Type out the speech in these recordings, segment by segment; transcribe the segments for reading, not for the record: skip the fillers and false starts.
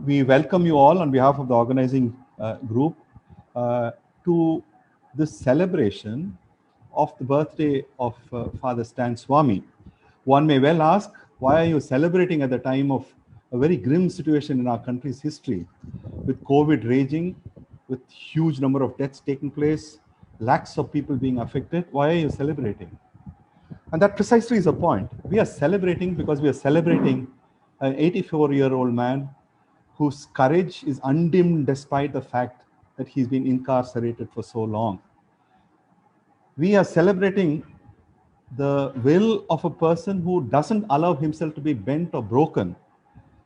we welcome you all on behalf of the organizing group to this celebration of the birthday of Father Stan Swami. One may well ask, why are you celebrating at the time of a very grim situation in our country's history, with COVID raging, with huge number of deaths taking place, lakhs of people being affected? Why are you celebrating? And that precisely is the point. We are celebrating because we are celebrating an 84-year-old man whose courage is undimmed despite the fact that he's been incarcerated for so long. We are celebrating the will of a person who doesn't allow himself to be bent or broken.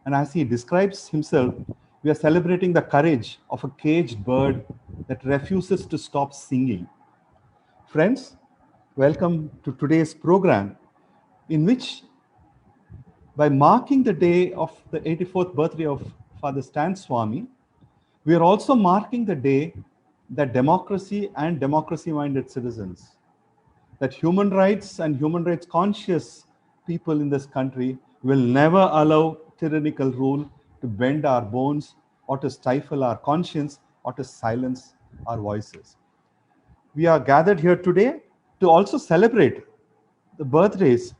And as he describes himself, we are celebrating the courage of a caged bird that refuses to stop singing. Friends, welcome to today's program, in which, by marking the day of the 84th birthday of Father Stan Swami, we are also marking the day that democracy and democracy-minded citizens, that human rights and human rights conscious people in this country will never allow tyrannical rule to bend our bones or to stifle our conscience or to silence our voices. We are gathered here today to also celebrate the birthdays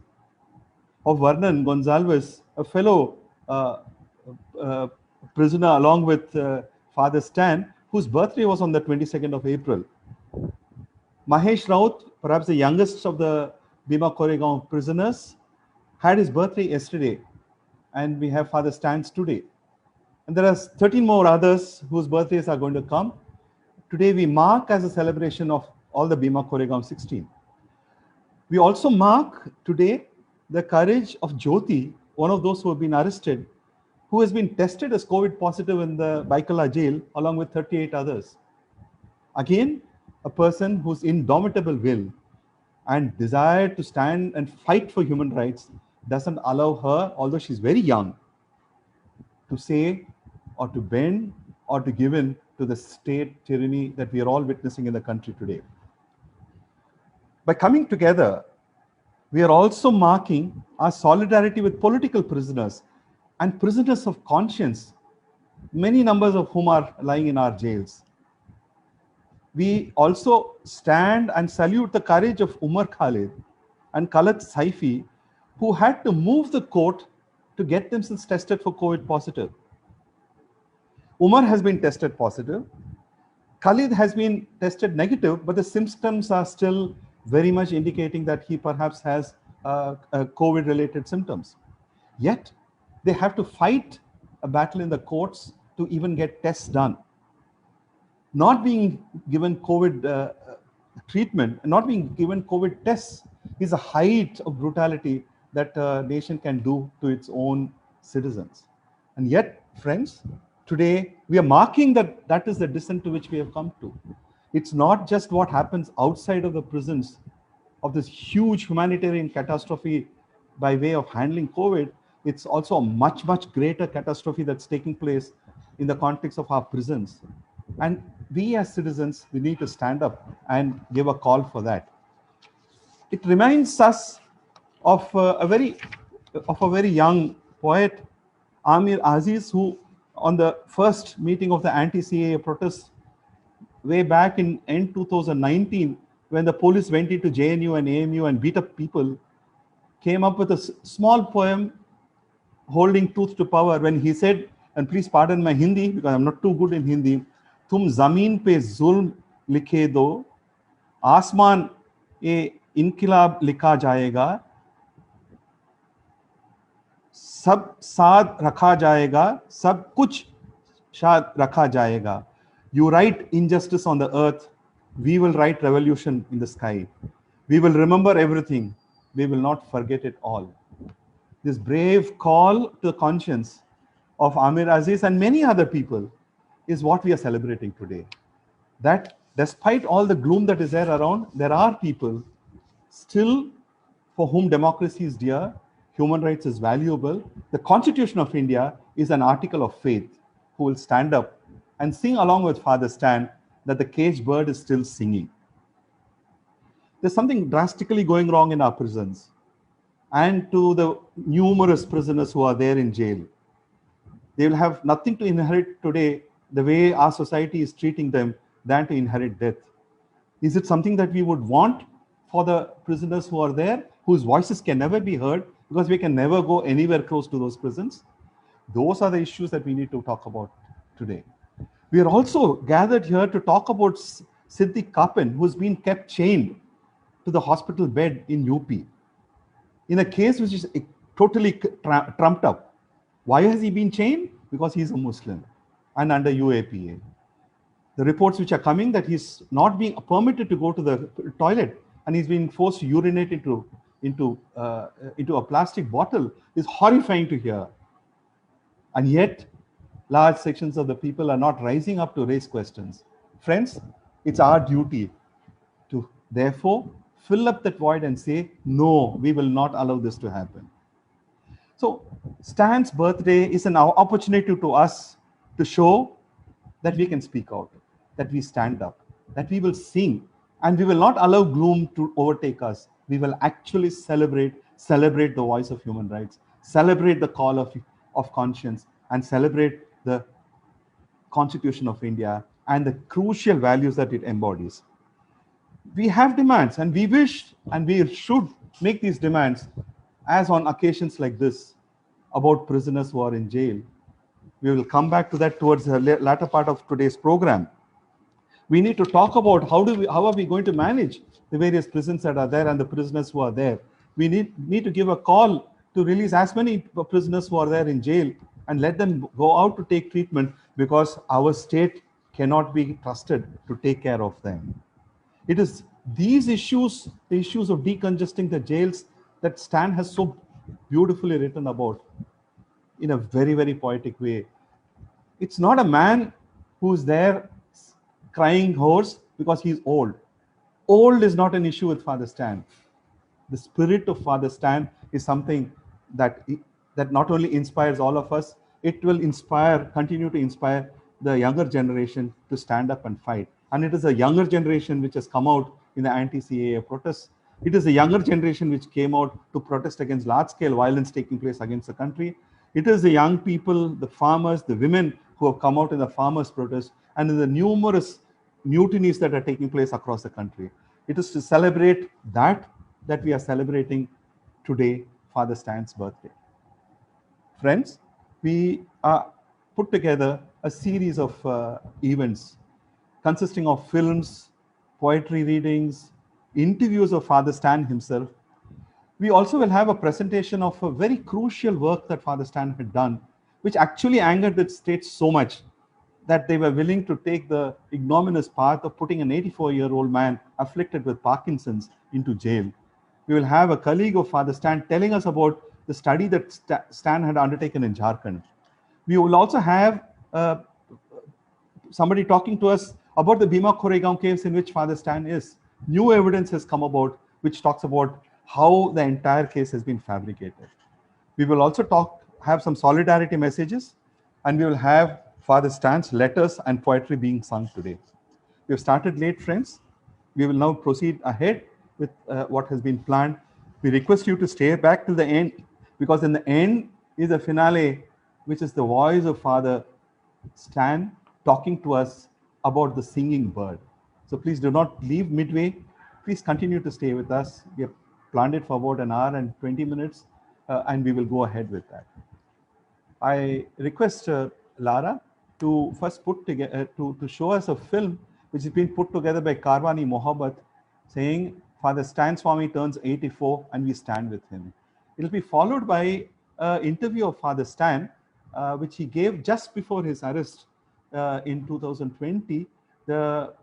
of Vernon Gonzalez, a fellow prisoner along with Father Stan, whose birthday was on the 22nd of April. Mahesh Raut, perhaps the youngest of the Bhima Koregaon prisoners, had his birthday yesterday, and we have Father Stan's today. And there are 13 more others whose birthdays are going to come. Today we mark as a celebration of all the Bhima Koregaon 16. We also mark today the courage of Jyoti, one of those who have been arrested, who has been tested as COVID positive in the Baikala jail along with 38 others. Again, a person whose indomitable will and desire to stand and fight for human rights doesn't allow her, although she's very young, to say or to bend or to give in to the state tyranny that we are all witnessing in the country today. By coming together, we are also marking our solidarity with political prisoners and prisoners of conscience, many numbers of whom are lying in our jails. We also stand and salute the courage of Umar Khalid and Khaled Saifi, who had to move the court to get themselves tested for COVID positive. Umar has been tested positive. Khalid has been tested negative, but the symptoms are still very much indicating that he perhaps has COVID-related symptoms. Yet, they have to fight a battle in the courts to even get tests done. Not being given COVID treatment, not being given COVID tests is a height of brutality that a nation can do to its own citizens. And yet, friends, today we are marking that is the descent to which we have come to. It's not just what happens outside of the prisons of this huge humanitarian catastrophe by way of handling COVID. It's also a much, much greater catastrophe that's taking place in the context of our prisons. And we as citizens, we need to stand up and give a call for that. It reminds us of a very young poet, Amir Aziz, who on the first meeting of the anti-CAA protests way back in end 2019, when the police went into JNU and AMU and beat up people, came up with a small poem holding truth to power when he said, and please pardon my Hindi because I'm not too good in Hindi, तुम जमीन पे जुल्म लिखे दो, आसमान ये इनकलाब लिखा जाएगा, सब साथ रखा जाएगा, सब कुछ साथ रखा जाएगा. You write injustice on the earth, we will write revolution in the sky. We will remember everything, we will not forget it all. This brave call to the conscience of Amir Aziz and many other people is what we are celebrating today. That despite all the gloom that is there around, there are people still for whom democracy is dear, human rights is valuable. The Constitution of India is an article of faith, who will stand up and sing along with Father Stan that the caged bird is still singing. There's something drastically going wrong in our prisons and to the numerous prisoners who are there in jail. They will have nothing to inherit today the way our society is treating them than to inherit death. Is it something that we would want for the prisoners who are there, whose voices can never be heard because we can never go anywhere close to those prisons? Those are the issues that we need to talk about today. We are also gathered here to talk about Siddiq Kapin, who's been kept chained to the hospital bed in UP in a case which is totally trumped up. Why has he been chained? Because he's a Muslim and under UAPA. The reports which are coming that he's not being permitted to go to the toilet and he's being forced to urinate into a plastic bottle is horrifying to hear. And yet, large sections of the people are not rising up to raise questions. Friends, it's our duty to therefore fill up that void and say, no, we will not allow this to happen. So Stan's birthday is an opportunity to us to show that we can speak out, that we stand up, that we will sing, and we will not allow gloom to overtake us. We will actually celebrate the voice of human rights, celebrate the call of conscience, and celebrate the Constitution of India and the crucial values that it embodies. We have demands, and we wish and we should make these demands, as on occasions like this, about prisoners who are in jail. We will come back to that towards the latter part of today's program. We need to talk about how are we going to manage the various prisons that are there and the prisoners who are there. We need to give a call to release as many prisoners who are there in jail and let them go out to take treatment, because our state cannot be trusted to take care of them. It is these issues, the issues of decongesting the jails, that Stan has so beautifully written about in a very, very poetic way. It's not a man who's there crying hoarse because he's old. Old is not an issue with Father Stan. The spirit of Father Stan is something that not only inspires all of us, it will continue to inspire the younger generation to stand up and fight. And it is a younger generation which has come out in the anti-CAA protests. It is a younger generation which came out to protest against large-scale violence taking place against the country. It is the young people, the farmers, the women who have come out in the farmers' protests and in the numerous mutinies that are taking place across the country. It is to celebrate that we are celebrating today, Father Stan's birthday. Friends, we put together a series of events consisting of films, poetry readings, interviews of Father Stan himself. We also will have a presentation of a very crucial work that Father Stan had done, which actually angered the state so much that they were willing to take the ignominious path of putting an 84-year-old man afflicted with Parkinson's into jail. We will have a colleague of Father Stan telling us about the study that Stan had undertaken in Jharkhand. We will also have somebody talking to us about the Bhima Koregaon caves in which Father Stan is. New evidence has come about which talks about how the entire case has been fabricated. We will also have some solidarity messages, and we will have Father Stan's letters and poetry being sung today. We have started late, friends. We will now proceed ahead with what has been planned. We request you to stay back till the end, because in the end is a finale, which is the voice of Father Stan talking to us about the singing bird. So please do not leave midway. Please continue to stay with us. We have planned it for about an hour and 20 minutes, and we will go ahead with that. I request Lara to first put together, to show us a film which has been put together by Karwani Mohabbat, saying Father Stan Swami turns 84 and we stand with him. It will be followed by an interview of Father Stan, which he gave just before his arrest in 2020. The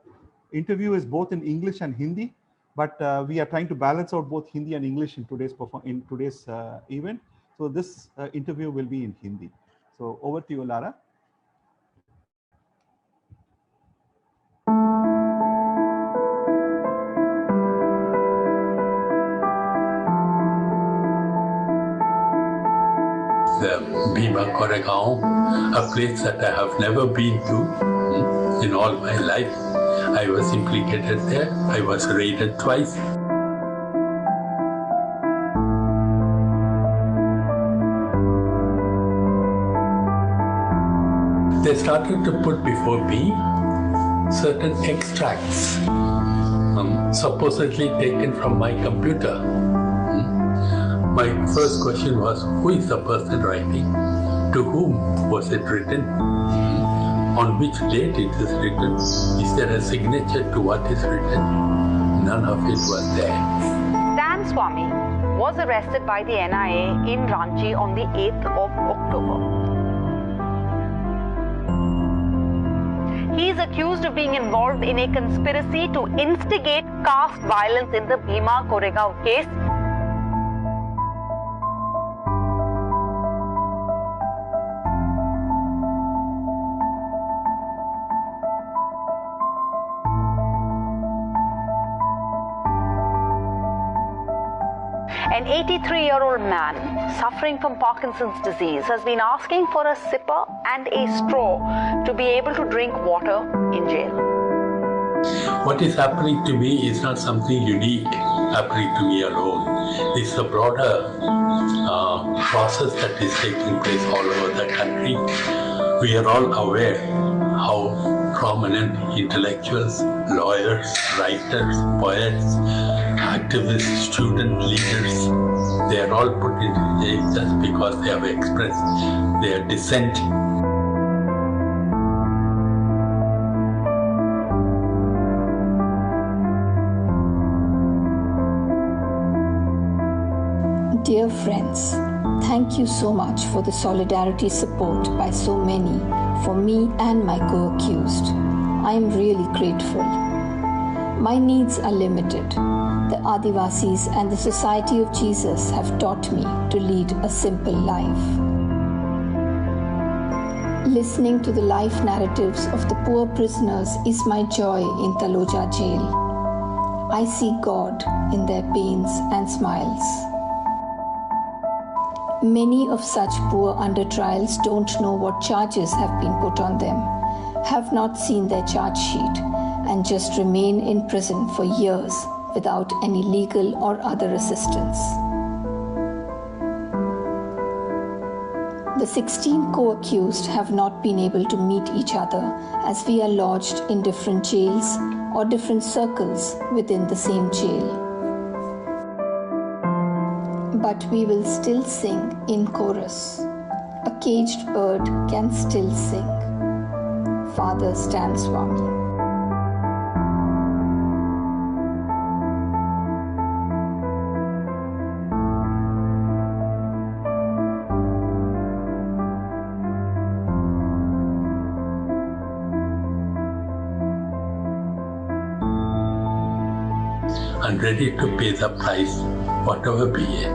interview is both in English and Hindi, but we are trying to balance out both Hindi and English in today's event. So this interview will be in Hindi. So over to you, Lara. The Bhima Koregaon, a place that I have never been to in all my life. I was implicated there. I was raided twice. they started to put before me certain extracts, supposedly taken from my computer. My first question was, who is the person writing? To whom was it written? On which date it is written? Is there a signature to what is written? None of it was there. Stan Swamy was arrested by the NIA in Ranchi on the 8th of October. He is accused of being involved in a conspiracy to instigate caste violence in the Bhima Koregaon case. An 83-year-old man suffering from Parkinson's disease has been asking for a sipper and a straw to be able to drink water in jail. What is happening to me is not something unique happening to me alone. It's a broader process that is taking place all over the country. We are all aware how prominent intellectuals, lawyers, writers, poets, activists, student leaders, they are all put into jail just because they have expressed their dissent. Dear friends, thank you so much for the solidarity support by so many for me and my co-accused. I am really grateful. My needs are limited. The Adivasis and the Society of Jesus have taught me to lead a simple life. Listening to the life narratives of the poor prisoners is my joy in Taloja jail. I see God in their pains and smiles. Many of such poor under trials don't know what charges have been put on them, have not seen their charge sheet, and just remain in prison for years without any legal or other assistance. The 16 co-accused have not been able to meet each other as we are lodged in different jails or different circles within the same jail. But we will still sing in chorus. A caged bird can still sing. Father Stan Swamy. And ready to pay the price, whatever be it.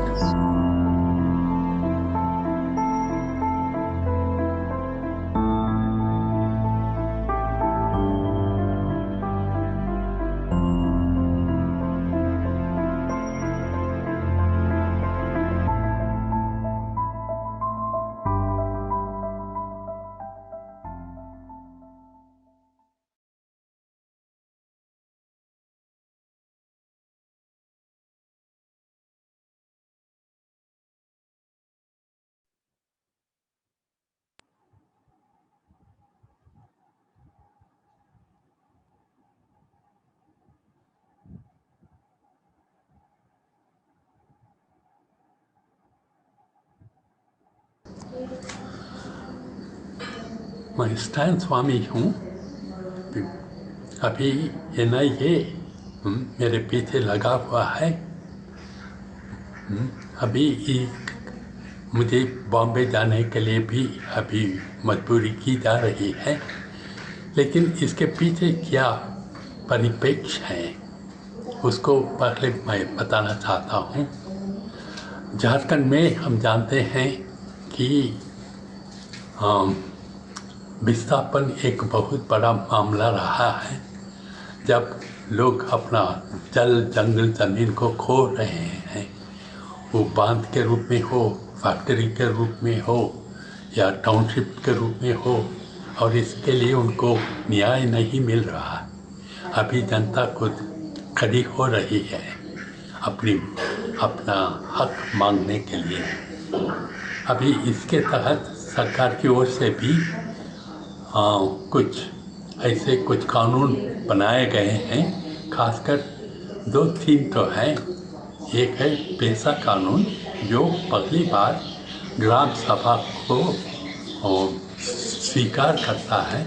मैं stand स्वामी हूँ। अभी NIA मेरे पीछे लगा हुआ है। अभी मुझे बॉम्बे जाने के लिए भी अभी मजबूरी की जा रही है, लेकिन इसके पीछे क्या परिप्रेक्ष्य है उसको पहले मैं बताना चाहता हूँ। झारखंड में हम जानते हैं कि विस्थापन एक बहुत बड़ा मामला रहा है। जब लोग अपना जल जंगल ज़मीन को खो रहे हैं, वो बांध के रूप में हो, फैक्ट्री के रूप में हो या टाउनशिप के रूप में हो, और इसके लिए उनको न्याय नहीं मिल रहा। अभी जनता खुद खड़ी हो रही है अपना हक मांगने के लिए। अभी इसके तहत सरकार की ओर से भी कुछ ऐसे कुछ कानून बनाए गए हैं, खासकर 2-3 तो हैं। एक है पेशा कानून, जो पहली बार ग्राम सभा को स्वीकार करता है।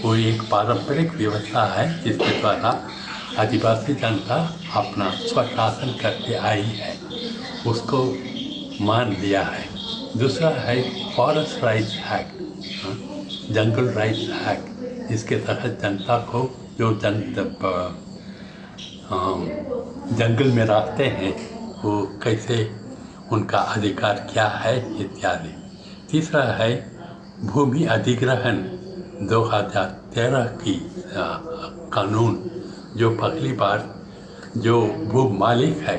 वो एक पारंपरिक व्यवस्था है जिसके द्वारा आदिवासी जनता अपना स्वशासन करके आई है, उसको मान लिया है। दूसरा है फॉरेस्ट राइट्स एक्ट, जंगल राइट्स एक्ट। इसके तहत जनता को जो जंगल में रहते हैं वो कैसे, उनका अधिकार क्या है इत्यादि। तीसरा है भूमि अधिग्रहण 2013 की कानून, जो पहली बार जो भू मालिक है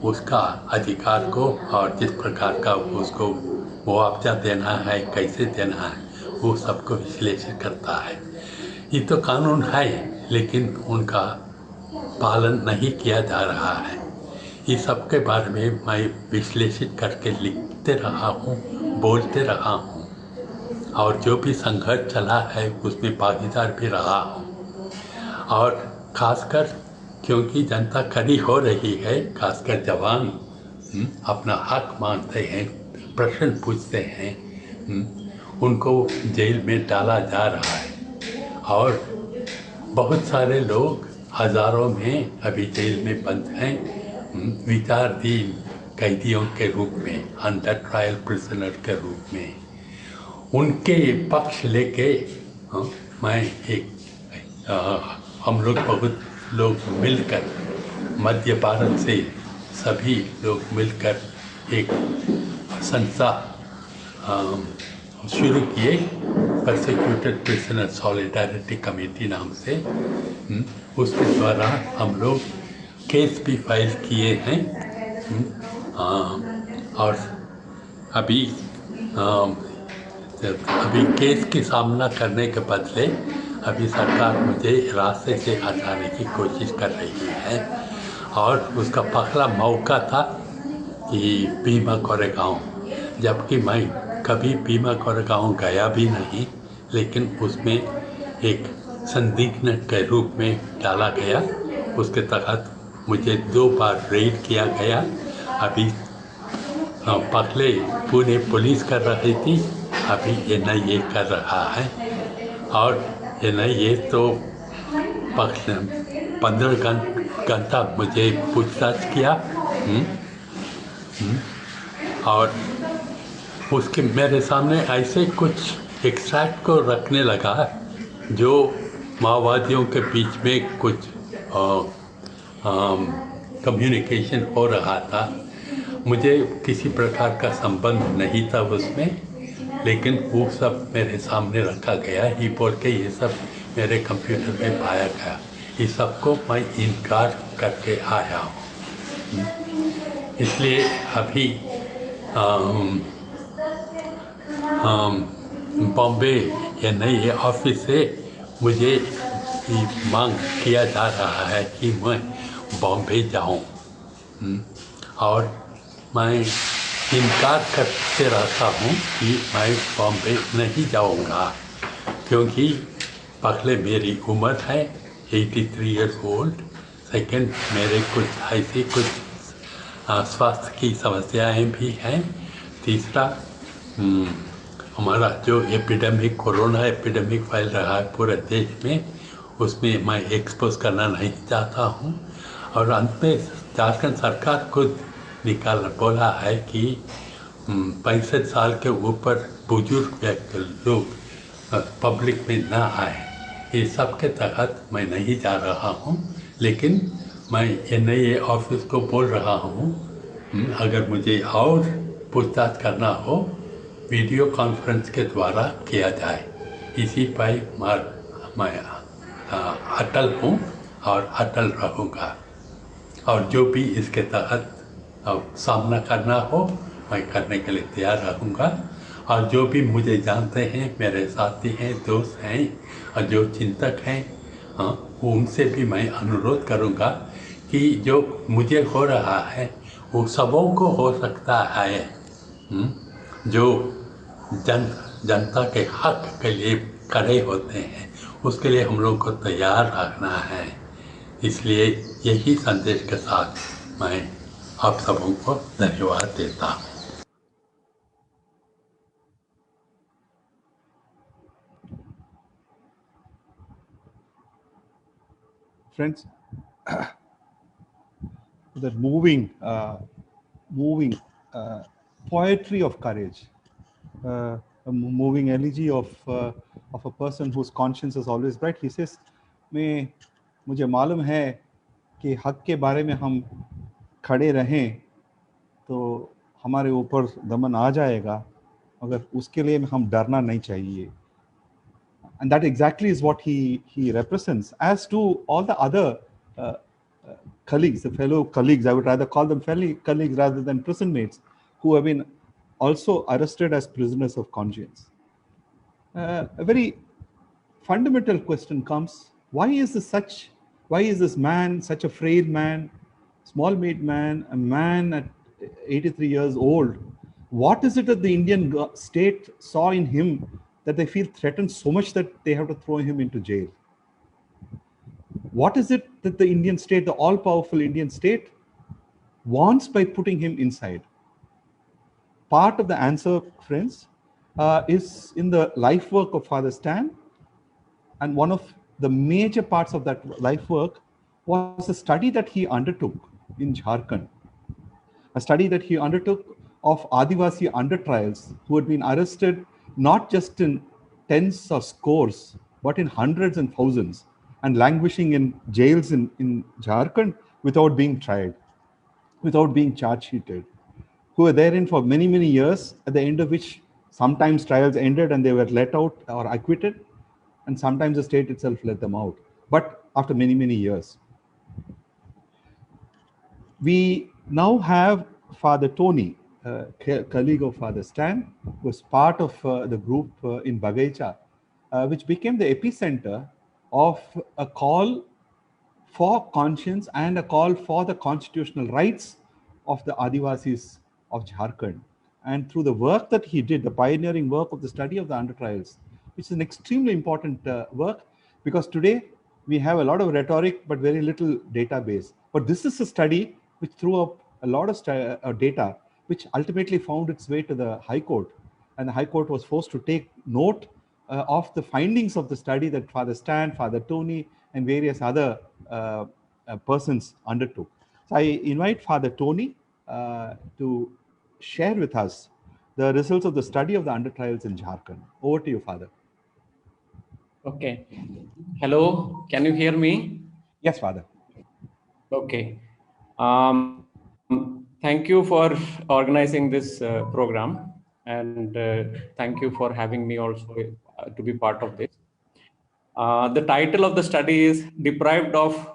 उसका अधिकार को और जिस प्रकार का उसको मुआवजा देना है, कैसे देना है, वो सबको विश्लेषण करता है। ये तो कानून है, लेकिन उनका पालन नहीं किया जा रहा है। इस सब के बारे में मैं विश्लेषित करके लिखते रहा हूँ, बोलते रहा हूँ, और जो भी संघर्ष चला है उसमें भागीदार भी रहा हूँ। और खासकर क्योंकि जनता खड़ी हो रही है, खासकर जवान अपना हक मांगते हैं, प्रश्न पूछते हैं, उनको जेल में डाला जा रहा है। और बहुत सारे लोग हज़ारों में अभी जेल में बंद हैं, विचाराधीन कैदियों के रूप में, अंडर ट्रायल प्रिजनर के रूप में। उनके पक्ष लेके मैं हम लोग बहुत लोग मिलकर, मध्य भारत से सभी लोग मिलकर एक संस्था शुरू किए, परसिक्यूटेड प्रिजनर सॉलिडारिटी कमेटी नाम से। उसके द्वारा हम लोग केस भी फाइल किए हैं। और अभी केस की सामना करने के बदले अभी सरकार मुझे रास्ते से हटाने की कोशिश कर रही है। और उसका पहला मौका था कि भीमा कोरेगांव, जबकि मैं कभी भीमा कोरेगांव गया भी नहीं, लेकिन उसमें एक संदिग्ध के रूप में डाला गया। उसके तहत मुझे 2 बार रेड किया गया। अभी पहले पुणे पुलिस कर रही थी, अभी NIA कर रहा है। और NIA तो 15 घंटा मुझे पूछताछ किया। और उसके मेरे सामने ऐसे कुछ एक्सट्रैक्ट को रखने लगा जो माओवादियों के बीच में कुछ कम्युनिकेशन हो रहा था। मुझे किसी प्रकार का संबंध नहीं था उसमें, लेकिन वो सब मेरे सामने रखा गया। ही बोल के ये सब मेरे कंप्यूटर में पाया गया। इस सब को मैं इनकार करके आया हूँ। इसलिए अभी बॉम्बे NIA ऑफिस से मुझे मांग किया जा रहा है कि मैं बॉम्बे जाऊं। और मैं इनकार करते रहता हूं कि मैं बॉम्बे नहीं जाऊंगा, क्योंकि पहले मेरी उम्र है 83 ईयर्स ओल्ड। सेकंड, मेरे कुछ ऐसी कुछ स्वास्थ्य की समस्याएं भी हैं। तीसरा, हमारा जो एपिडेमिक, कोरोना एपिडेमिक फैल रहा है पूरे देश में, उसमें मैं एक्सपोज करना नहीं चाहता हूं। और अंत में झारखंड सरकार खुद बोला है कि 65 साल के ऊपर बुजुर्ग व्यक्ति लोग पब्लिक में ना आए। इस सब के तहत मैं नहीं जा रहा हूं, लेकिन मैं NIA ऑफिस को बोल रहा हूं, अगर मुझे और पूछताछ करना हो, वीडियो कॉन्फ्रेंस के द्वारा किया जाए। इसी पर मैं अटल हूँ और अटल रहूँगा। और जो भी इसके तहत सामना करना हो, मैं करने के लिए तैयार रहूँगा। और जो भी मुझे जानते हैं, मेरे साथी हैं, दोस्त हैं, और जो चिंतक हैं, उनसे भी मैं अनुरोध करूँगा कि जो मुझे हो रहा है वो सबों को हो सकता है। जो जनता के हक के लिए कड़े होते हैं, उसके लिए हम लोग को तैयार रखना है। इसलिए यही संदेश के साथ मैं आप सबों को धन्यवाद देता हूँ। Friends, that moving poetry of courage, a moving elegy of a person whose conscience is always bright. He says, मुझे मालूम है कि हक के बारे में हम खड़े रहें तो हमारे ऊपर दमन आ जाएगा, मगर उसके लिए हम डरना नहीं चाहिए. And that exactly is what he represents. As to all the other colleagues, the fellow colleagues, I would rather call them fellow colleagues rather than prison mates, who have been also arrested as prisoners of conscience. A very fundamental question comes: why is this man, such a frail man, small-made man, a man at 83 years old? What is it that the Indian state saw in him that they feel threatened so much that they have to throw him into jail? What is it that the Indian state, the all-powerful Indian state, wants by putting him inside? Part of the answer, friends, is in the life work of Father Stan. And one of the major parts of that life work was a study that he undertook in Jharkhand. A study that he undertook of Adivasi under-trials who had been arrested not just in tens or scores, but in hundreds and thousands, and languishing in jails in Jharkhand without being tried, without being charge-sheeted, who were therein for many, many years, at the end of which sometimes trials ended and they were let out or acquitted, and sometimes the state itself let them out, but after many, many years. We now have Father Tony, colleague of Father Stan, who was part of the group in Bagaicha, which became the epicenter of a call for conscience and a call for the constitutional rights of the Adivasis of Jharkhand. And through the work that he did, the pioneering work of the study of the under-trials, which is an extremely important work, because today we have a lot of rhetoric but very little database. But this is a study which threw up a lot of data, which ultimately found its way to the High Court. And the High Court was forced to take note of the findings of the study that Father Stan, Father Tony, and various other persons undertook. So I invite Father Tony to share with us the results of the study of the under-trials in Jharkhand. Over to you, Father. Okay. Hello, can you hear me? Yes, Father. Okay. Thank you for organizing this program, and thank you for having me also to be part of this. The title of the study is Deprived of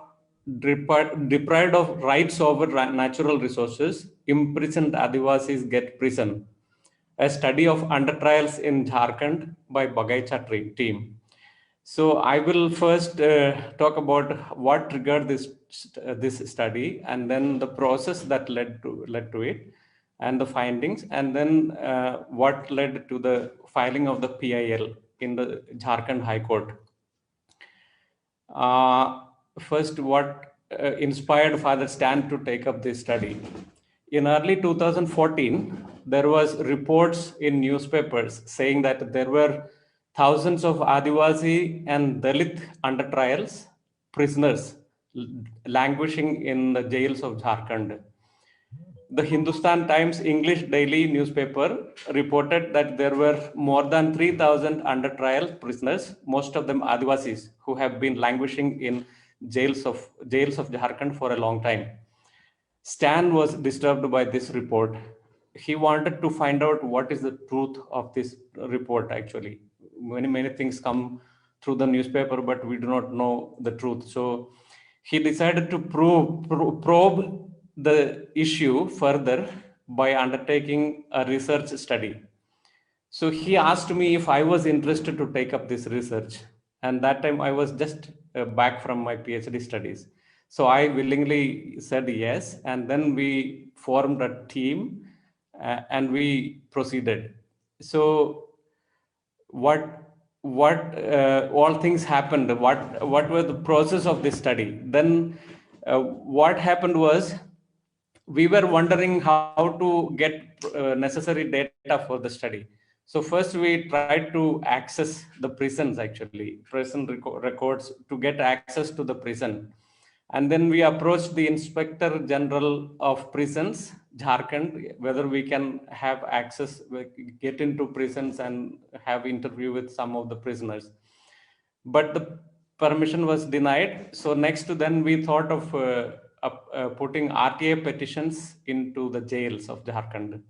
Rights Over Natural Resources, Imprisoned Adivasis Get Prison, a study of under-trials in Jharkhand by Bagaicha team. So I will first talk about what triggered this study, and then the process that led to it, and the findings, and then what led to the filing of the PIL in the Jharkhand High Court. First, what inspired Father Stan to take up this study? In early 2014, there was reports in newspapers saying that there were thousands of Adivasi and Dalit under trials prisoners languishing in the jails of Jharkhand. The Hindustan Times English daily newspaper reported that there were more than 3,000 under trial prisoners, most of them Adivasis, who have been languishing in jails of Jharkhand for a long time. Stan was disturbed by this report. He wanted to find out what is the truth of this report. Actually, many things come through the newspaper, but we do not know the truth. So he decided to probe the issue further by undertaking a research study. So he asked me if I was interested to take up this research. And that time I was just back from my PhD studies. So I willingly said yes. And then we formed a team and we proceeded. So what what all things happened, what were the process of this study. Then what happened was, we were wondering how to get necessary data for the study. So first we tried to access the prisons, actually prison records, to get access to the prison. And then we approached the Inspector General of Prisons, Jharkhand, whether we can have access, get into prisons and have interview with some of the prisoners. But the permission was denied. So next, then we thought of putting RTA petitions into the jails of Jharkhand.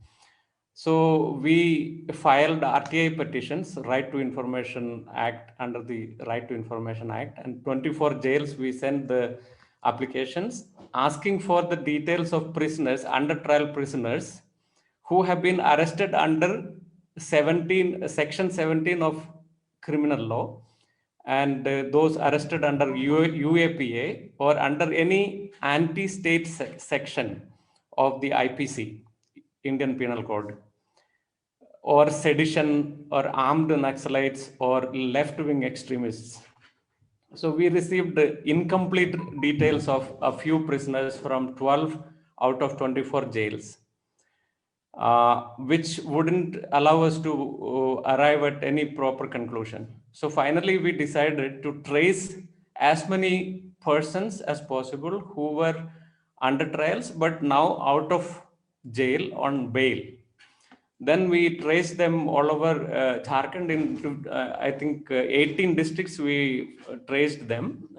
So we filed RTI petitions, Right to Information Act, under the Right to Information Act, and 24 jails we sent the applications asking for the details of prisoners, under trial prisoners, who have been arrested under section 17 of criminal law, and those arrested under UAPA or under any anti-state section of the IPC, Indian Penal Code, or sedition, or armed Naxalites, or left-wing extremists. So we received incomplete details of a few prisoners from 12 out of 24 jails, which wouldn't allow us to arrive at any proper conclusion. So finally, we decided to trace as many persons as possible who were under trials, but now out of jail on bail. Then we traced them all over Jharkhand into, I think, 18 districts we traced them.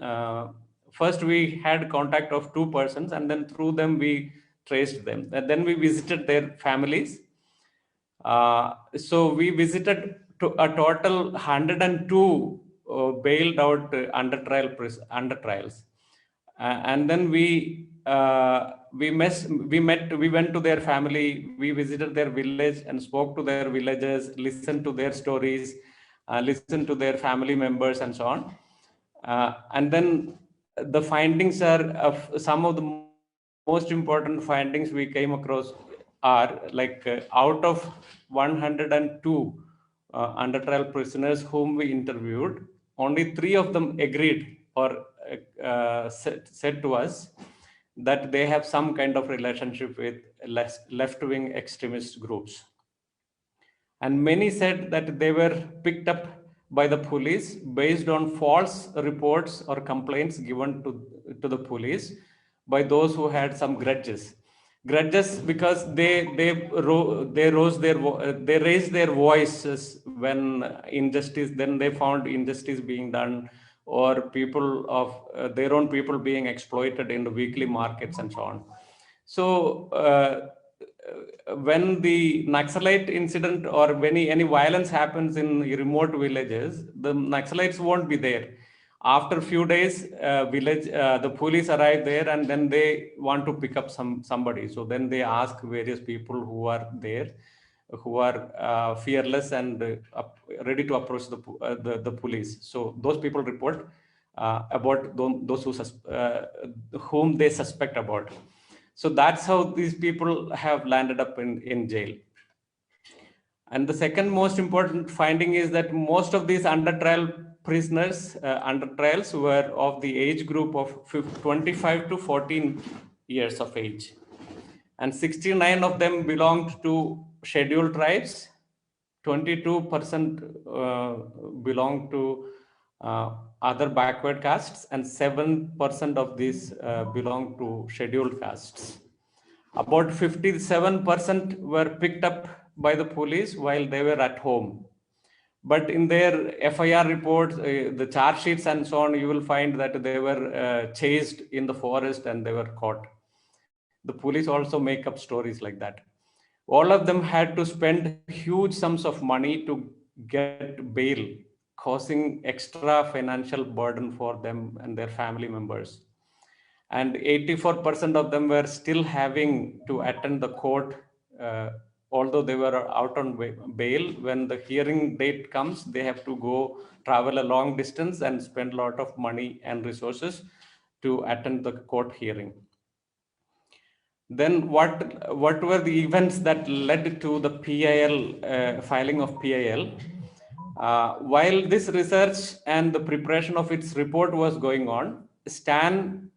First, we had contact of 2 persons, and then through them we traced them. And then we visited their families. So we visited a total 102 bailed out under trials. And then we went to their family, we visited their village and spoke to their villagers, listened to their stories, listened to their family members and so on. And then the findings are of some of the most important findings we came across are like out of 102 under trial prisoners whom we interviewed, only 3 of them agreed or said to us that they have some kind of relationship with left-wing extremist groups. And many said that they were picked up by the police based on false reports or complaints given to the police by those who had some grudges because they raised their voices when injustice, then they found injustice being done, or people of their own people being exploited in the weekly markets and so on. So when the Naxalite incident or when any violence happens in remote villages, the Naxalites won't be there. After a few days, the police arrive there, and then they want to pick up somebody. So then they ask various people who are there, who are fearless and ready to approach the police. So those people report about those whom they suspect about. So that's how these people have landed up in jail. And the second most important finding is that most of these under trial prisoners under trials were of the age group of 25 to 14 years of age. And 69 of them belonged to scheduled tribes, 22% belonged to other backward castes, and 7% of these belong to scheduled castes. About 57% were picked up by the police while they were at home. But in their FIR reports, the charge sheets and so on, you will find that they were chased in the forest and they were caught. The police also make up stories like that. All of them had to spend huge sums of money to get bail, causing extra financial burden for them and their family members. And 84% of them were still having to attend the court, although they were out on bail. When the hearing date comes, they have to travel a long distance and spend a lot of money and resources to attend the court hearing. Then what were the events that led to the PIL, filing of PIL? While this research and the preparation of its report was going on, Stan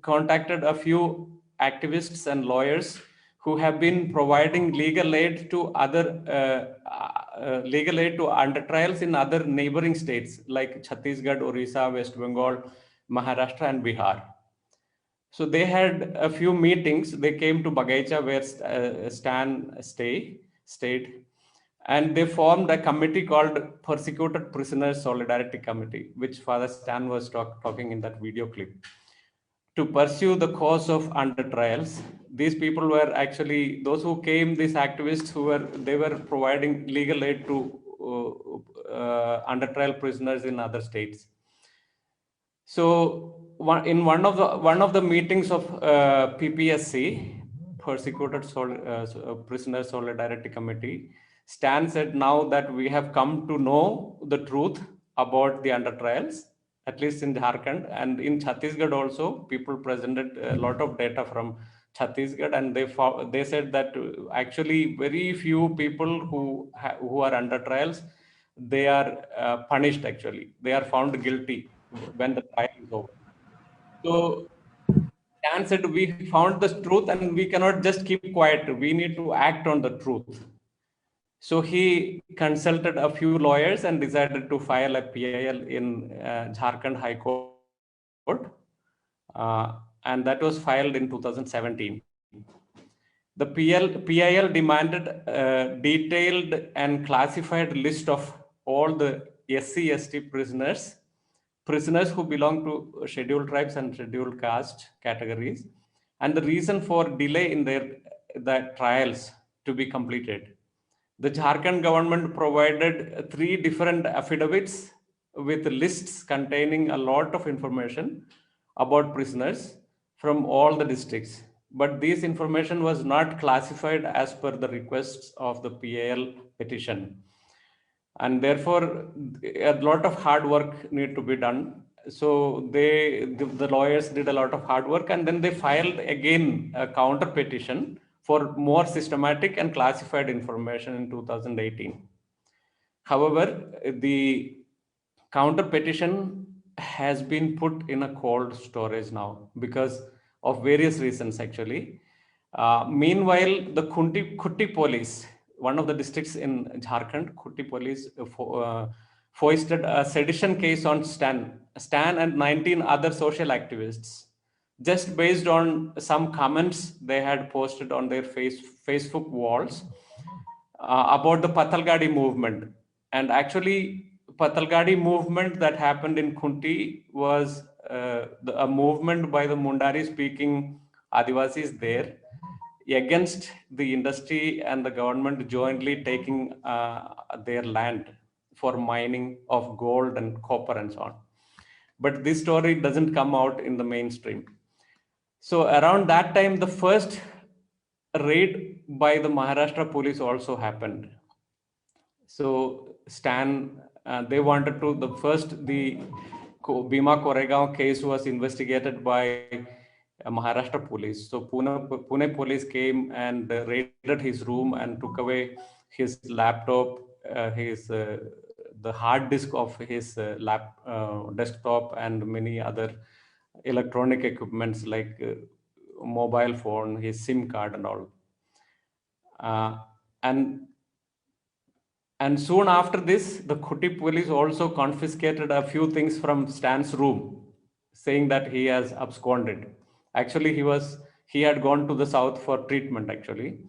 contacted a few activists and lawyers who have been providing legal aid to under trials in other neighboring states like Chhattisgarh, Orissa, West Bengal, Maharashtra, and Bihar. So they had a few meetings. They came to Bagaicha, where Stan stayed, and they formed a committee called Persecuted Prisoners Solidarity Committee, which Father Stan was talking in that video clip, to pursue the cause of under trials. These people were actually those who came, these activists who were providing legal aid to under trial prisoners in other states. So in one of the meetings of PPSC, Persecuted Prisoner Solidarity Committee, Stan said, now that we have come to know the truth about the under trials, at least in Jharkhand and in Chhattisgarh also, people presented a lot of data from Chhattisgarh, and they said that actually very few people who are under trials, they are punished. Actually, they are found guilty when the trial is over. So Stan said, we found the truth and we cannot just keep quiet. We need to act on the truth. So he consulted a few lawyers and decided to file a PIL in Jharkhand High Court. And that was filed in 2017. The PIL demanded a detailed and classified list of all the SC/ST prisoners who belong to scheduled tribes and scheduled caste categories, and the reason for delay in their trials to be completed. The Jharkhand government provided 3 different affidavits with lists containing a lot of information about prisoners from all the districts. But this information was not classified as per the requests of the PIL petition. And therefore, a lot of hard work need to be done. So the lawyers did a lot of hard work, and then they filed again a counter petition for more systematic and classified information in 2018. However, the counter petition has been put in a cold storage now because of various reasons, actually. Meanwhile, the Khutti police, one of the districts in Jharkhand, Khutti police foisted a sedition case on Stan and 19 other social activists, just based on some comments they had posted on their Facebook walls about the Patalgadi movement. And actually, Patalgadi movement that happened in Khutti was a movement by the Mundari-speaking Adivasis there against the industry and the government jointly taking their land for mining of gold and copper and so on. But this story doesn't come out in the mainstream. So around that time, the first raid by the Maharashtra police also happened. So Stan, they wanted to, the Bhima Koregaon case was investigated by Maharashtra police. So Pune police came and raided his room and took away his laptop, the hard disk of his desktop, and many other electronic equipments like mobile phone, his SIM card and all. And soon after this, the Khutti police also confiscated a few things from Stan's room, saying that he has absconded. Actually, he had gone to the south for treatment, actually.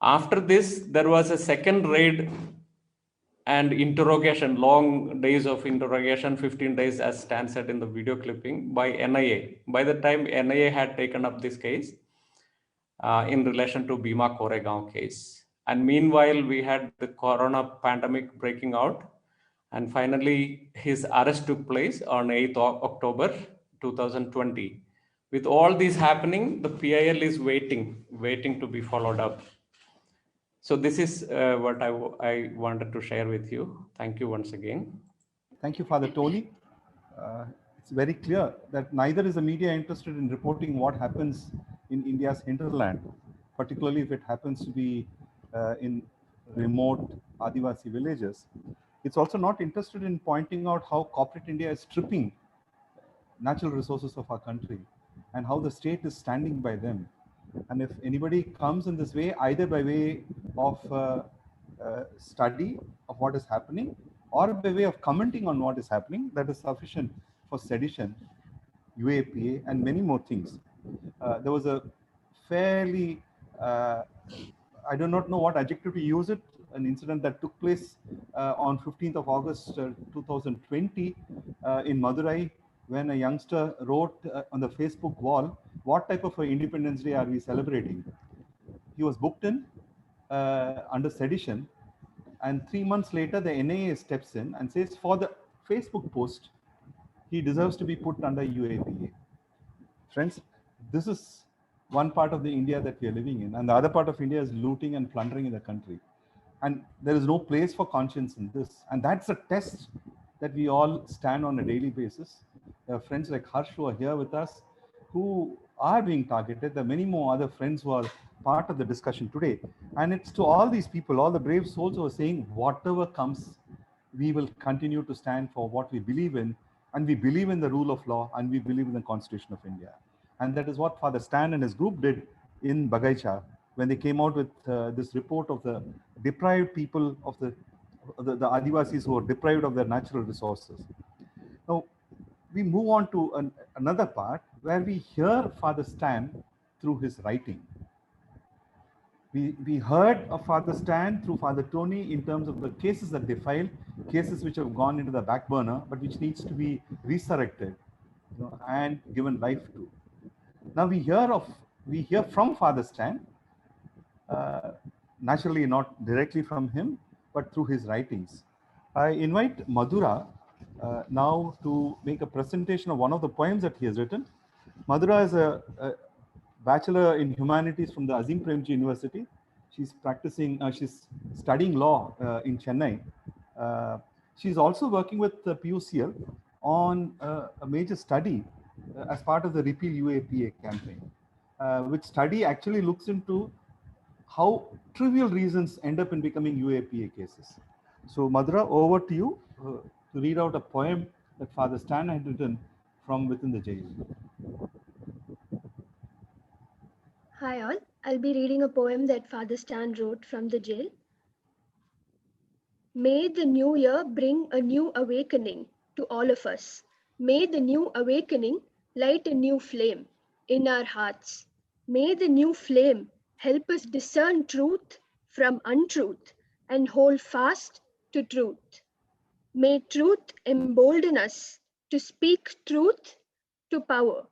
After this, there was a second raid and interrogation, long days of interrogation, 15 days, as Stan said in the video clipping, by NIA. By the time NIA had taken up this case in relation to Bhima Koregaon case. And meanwhile, we had the corona pandemic breaking out. And finally, his arrest took place on 8th October 2020. With all this happening, the PIL is waiting to be followed up. So this is what I wanted to share with you. Thank you once again. Thank you, Father Tony. It's very clear that neither is the media interested in reporting what happens in India's hinterland, particularly if it happens to be in remote Adivasi villages. It's also not interested in pointing out how corporate India is stripping natural resources of our country and how the state is standing by them. And if anybody comes in this way, either by way of study of what is happening or by way of commenting on what is happening, that is sufficient for sedition, UAPA, and many more things. There was a fairly, I do not know what adjective to use it, an incident that took place on 15th of August 2020 in Madurai, when a youngster wrote on the Facebook wall, what type of Independence Day are we celebrating? He was booked in under sedition, and 3 months later, the NIA steps in and says, for the Facebook post, he deserves to be put under UAPA. Friends, this is one part of the India that we are living in, and the other part of India is looting and plundering in the country. And there is no place for conscience in this. And that's a test that we all stand on a daily basis. There are friends like Harsh who are here with us who are being targeted. There are many more other friends who are part of the discussion today. And it's to all these people, all the brave souls who are saying, whatever comes, we will continue to stand for what we believe in. And we believe in the rule of law, and we believe in the Constitution of India. And that is what Father Stan and his group did in Bagaicha when they came out with this report of the deprived people of the Adivasis who are deprived of their natural resources. Now, we move on to another part where we hear Father Stan through his writing. We heard of Father Stan through Father Tony in terms of the cases that they filed, cases which have gone into the back burner, but which needs to be resurrected, you know, and given life to. Now we hear from Father Stan, naturally not directly from him, but through his writings. I invite Madhura now to make a presentation of one of the poems that he has written. Madhura is a Bachelor in Humanities from the Azim Premji University. She's practicing, she's studying law in Chennai. She's also working with the PUCL on a major study as part of the Repeal UAPA campaign, which study actually looks into how trivial reasons end up in becoming UAPA cases. So Madhura, over to you to read out a poem that Father Stan had written from within the jail. Hi all, I'll be reading a poem that Father Stan wrote from the jail. May the new year bring a new awakening to all of us. May the new awakening light a new flame in our hearts. May the new flame help us discern truth from untruth and hold fast to truth. May truth embolden us to speak truth to power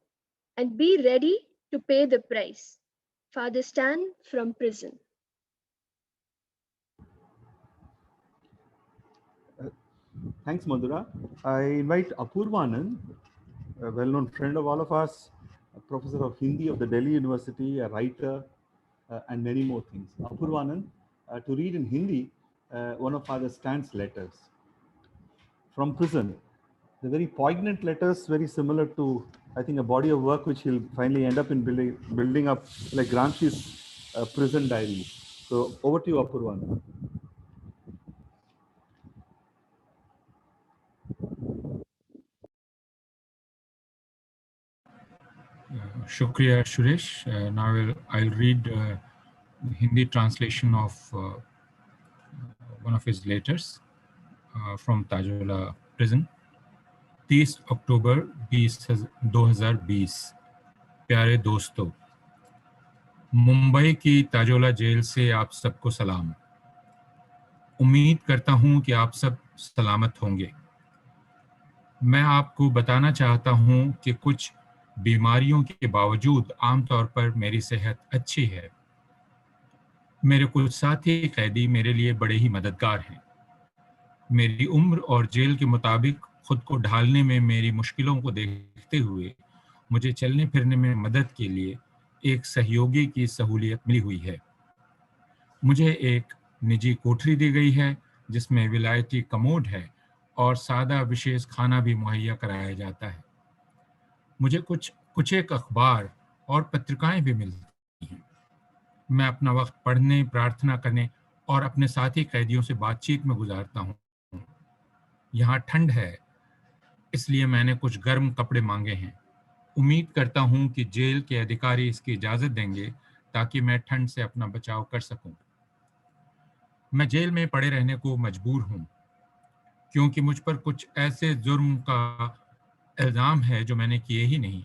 and be ready to pay the price. Father Stan from prison. Thanks, Madhura. I invite Apurvanand, a well-known friend of all of us, a professor of Hindi of the Delhi University, a writer, and many more things. Apurvanand, to read in Hindi one of Father Stan's letters from prison. The very poignant letters, very similar to, I think, a body of work which he'll finally end up in building up like Gramsci's prison diary. So over to you, Apurvanand. Shukriya, Suresh. Now I'll read the Hindi translation of one of his letters from Tajola prison. 30 अक्टूबर 2020। प्यारे दोस्तों, मुंबई की ताजोला jail से आप सबको सलाम। उम्मीद करता हूं कि आप सब सलामत होंगे। मैं आपको बताना चाहता हूं कि कुछ बीमारियों के बावजूद आमतौर पर मेरी सेहत अच्छी है। मेरे कुछ साथी कैदी मेरे लिए बड़े ही मददगार हैं। मेरी उम्र और जेल के मुताबिक खुद को ढालने में मेरी मुश्किलों को देखते हुए मुझे चलने फिरने में मदद के लिए एक सहयोगी की सहूलियत मिली हुई है। मुझे एक निजी कोठरी दी गई है जिसमें विलायती कमोड है और सादा विशेष खाना भी मुहैया कराया जाता है। मुझे कुछ एक अखबार और पत्रिकाएं भी मिलती हैं। मैं अपना वक्त पढ़ने, प्रार्थना करने और अपने साथी कैदियों से बातचीत में गुजारता हूँ। यहाँ ठंड है, इसलिए मैंने कुछ गर्म कपड़े मांगे हैं। उम्मीद करता हूँ कि जेल के अधिकारी इसकी इजाज़त देंगे ताकि मैं ठंड से अपना बचाव कर सकूं। मैं जेल में पड़े रहने को मजबूर हूँ क्योंकि मुझ पर कुछ ऐसे जुर्म का इल्ज़ाम है जो मैंने किए ही नहीं।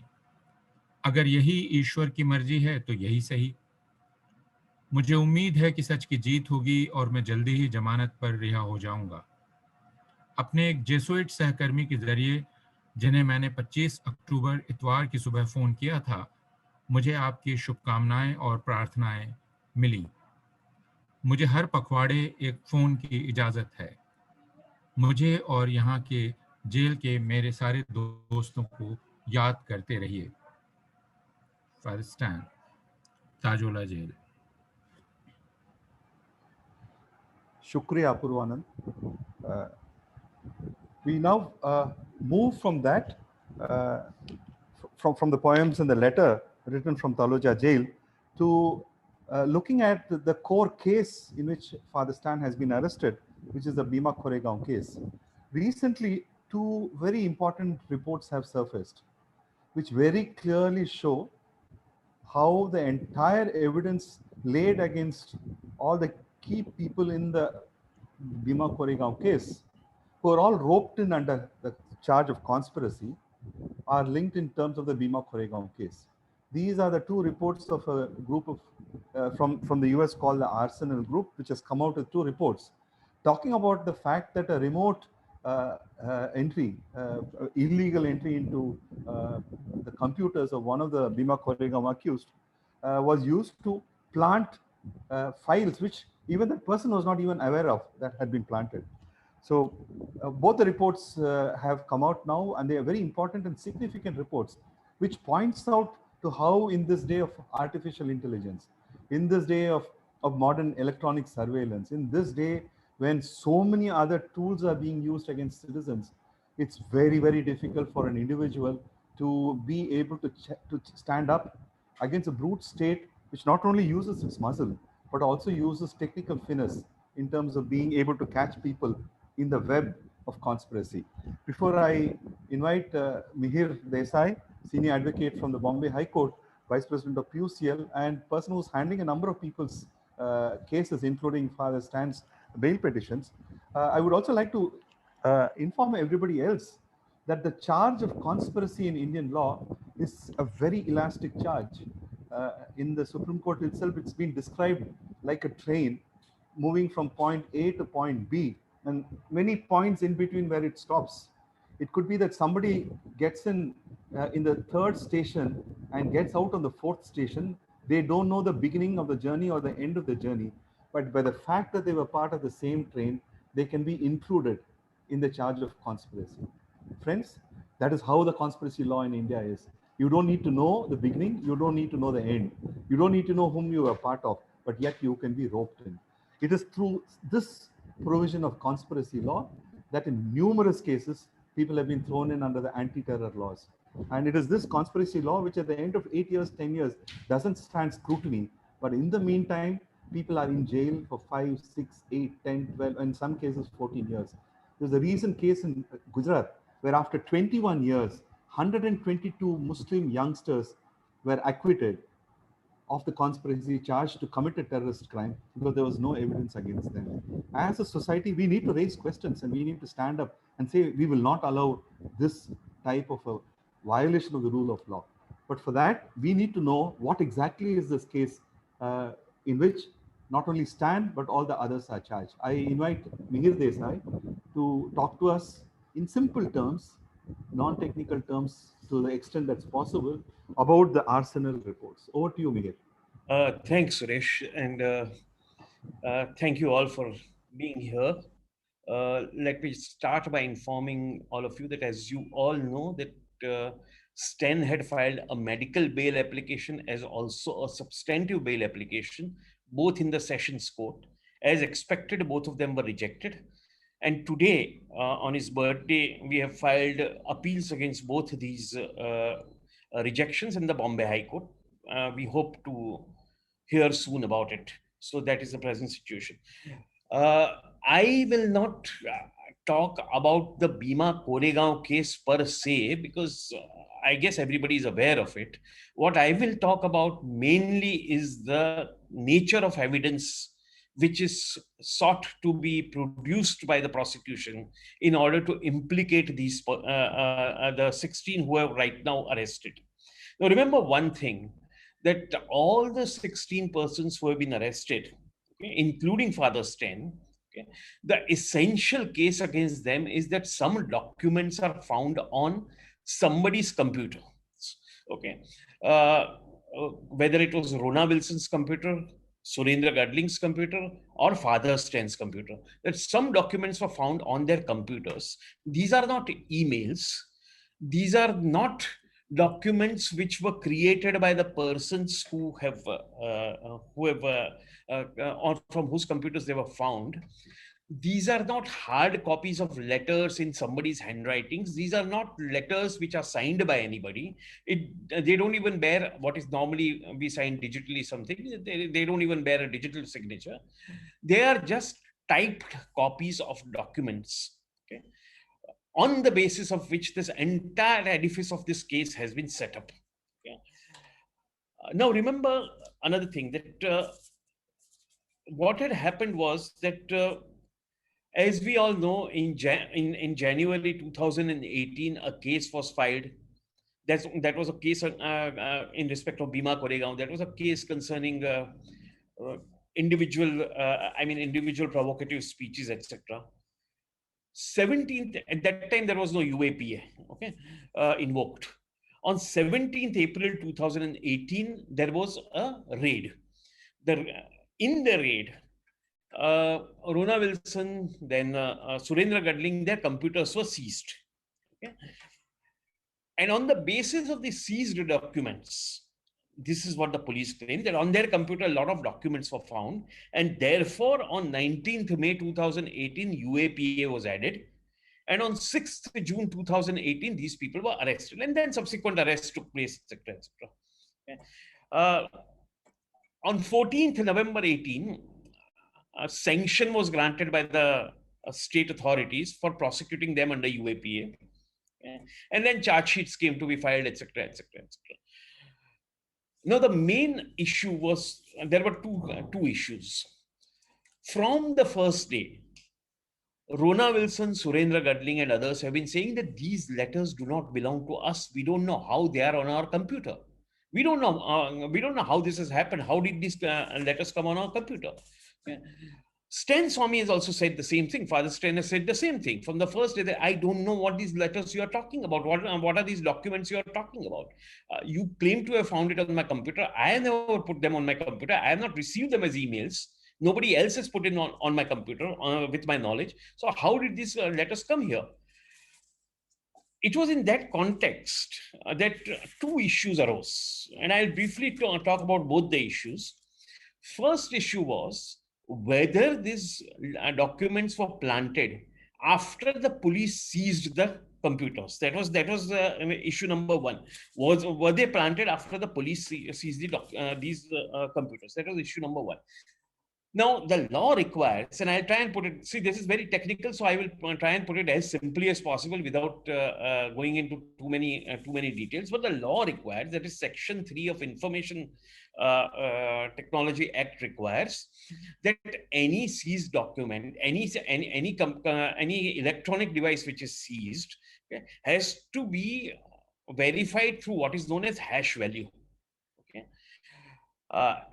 अगर यही ईश्वर की मर्जी है तो यही सही। मुझे उम्मीद है कि सच की जीत होगी और मैं जल्दी ही जमानत पर रिहा हो जाऊंगा। अपने एक जेसुइट सहकर्मी के जरिए, जिन्हें मैंने 25 अक्टूबर इतवार की सुबह फ़ोन किया था, मुझे आपकी शुभकामनाएं और प्रार्थनाएं मिली। मुझे हर पखवाड़े एक फ़ोन की इजाज़त है। मुझे और यहाँ के जेल के मेरे सारे दोस्तों को याद करते रहिए। फादर स्टैन, ताजोला jail. Shukriya, Apurvanand. Uh, we now move from that, from the poems and the letter written from Taloja jail to looking at the core case in which Father Stan has been arrested, which is the Bhima Koregaon case. Recently, two very important reports have surfaced, which very clearly show how the entire evidence laid against all the key people in the Bhima Koregaon case, who are all roped in under the charge of conspiracy, are linked in terms of the Bhima Koregaon case. These are the two reports of a group of from the US called the Arsenal Group, which has come out with two reports talking about the fact that a remote illegal entry into the computers of one of the Bhima Koregaon accused was used to plant files which even the person was not even aware of that had been planted. So both the reports have come out now, and they are very important and significant reports, which points out to how in this day of artificial intelligence, in this day of modern electronic surveillance, in this day when so many other tools are being used against citizens, it's very, very difficult for an individual to be able to stand up against a brute state which not only uses its muscle, but also uses technical finesse in terms of being able to catch people in the web of conspiracy. Before I invite Mihir Desai, senior advocate from the Bombay High Court, vice president of PUCL, and person who's handling a number of people's cases, including Father Stan's bail petitions, I would also like to inform everybody else that the charge of conspiracy in Indian law is a very elastic charge. In the Supreme Court itself, it's been described like a train moving from point A to point B, and many points in between where it stops. It could be that somebody gets in the third station and gets out on the fourth station. They don't know the beginning of the journey or the end of the journey, but by the fact that they were part of the same train, they can be included in the charge of conspiracy. Friends, that is how the conspiracy law in India is. You don't need to know the beginning, you don't need to know the end, you don't need to know whom you are part of, but yet you can be roped in. It is through this provision of conspiracy law that in numerous cases people have been thrown in under the anti-terror laws. And it is this conspiracy law which at the end of 8 years, 10 years doesn't stand scrutiny, but in the meantime, people are in jail for 5, 6, 8, 10, 12, in some cases 14 years. There's a recent case in Gujarat where after 21 years, 122 Muslim youngsters were acquitted of the conspiracy charge to commit a terrorist crime because there was no evidence against them. As a society, we need to raise questions and we need to stand up and say we will not allow this type of a violation of the rule of law. But for that, we need to know what exactly is this case in which not only Stan, but all the others are charged. I invite Mihir Desai to talk to us in simple terms, non-technical terms, to the extent that's possible, about the Arsenal reports. Over to you, Mihir. Thanks, Suresh, and thank you all for being here. Let me start by informing all of you that, as you all know, that Stan had filed a medical bail application as also a substantive bail application, both in the Sessions Court. As expected, both of them were rejected. And today, on his birthday, we have filed appeals against both of these rejections in the Bombay High Court. We hope to hear soon about it. So that is the present situation. I will not talk about the Bhima Koregaon case per se, because I guess everybody is aware of it. What I will talk about mainly is the nature of evidence which is sought to be produced by the prosecution in order to implicate these the 16 who are right now arrested. Now, remember one thing, that all the 16 persons who have been arrested, okay, including Father Sten, okay, the essential case against them is that some documents are found on somebody's computer. Okay, whether it was Rona Wilson's computer, Surendra Gadling's computer, or Father Sten's computer, that some documents were found on their computers. These are not emails. These are not documents which were created by the persons who have or from whose computers they were found. These are not hard copies of letters in somebody's handwritings. These are not letters which are signed by anybody. They don't even bear what is normally be signed digitally something. They don't even bear a digital signature. They are just typed copies of documents, okay, on the basis of which this entire edifice of this case has been set up. Okay. Now, remember another thing, that what had happened was that as we all know, in January 2018, a case was filed. That was a case in respect of Bhima Koregaon. That was a case concerning individual provocative speeches, etc. 17th, at that time, there was no UAPA, okay, invoked. On 17th April 2018, there was a raid. In the raid, Rona Wilson, then Surendra Gadling, their computers were seized. Okay? And on the basis of the seized documents, this is what the police claimed, that on their computer, a lot of documents were found. And therefore, on 19th May 2018, UAPA was added. And on 6th June 2018, these people were arrested. And then subsequent arrests took place, etc., etc. Okay? On 14th November 18, a sanction was granted by the state authorities for prosecuting them under UAPA. And then charge sheets came to be filed, etc., etc., etc. Now, the main issue was, there were two issues. From the first day, Rona Wilson, Surendra Gadling, and others have been saying that these letters do not belong to us. We don't know how they are on our computer. We don't know how this has happened. How did these letters come on our computer? Okay. Sten Swami has also said the same thing. Father Sten has said the same thing. From the first day, that I don't know what these letters you are talking about. What are these documents you are talking about? You claim to have found it on my computer. I have never put them on my computer. I have not received them as emails. Nobody else has put it on my computer with my knowledge. So how did these letters come here? It was in that context that two issues arose. And I'll briefly talk about both the issues. First issue was whether these documents were planted after the police seized the computers. That was issue number one. Were they planted after the police seized these computers? That was issue number one. Now, the law requires, and I'll try and put it, see, this is very technical, so I will try and put it as simply as possible without going into too many details. But the law requires, that is Section 3 of Information Technology Act requires, that any seized document, any electronic device which is seized, okay, has to be verified through what is known as hash value. Okay.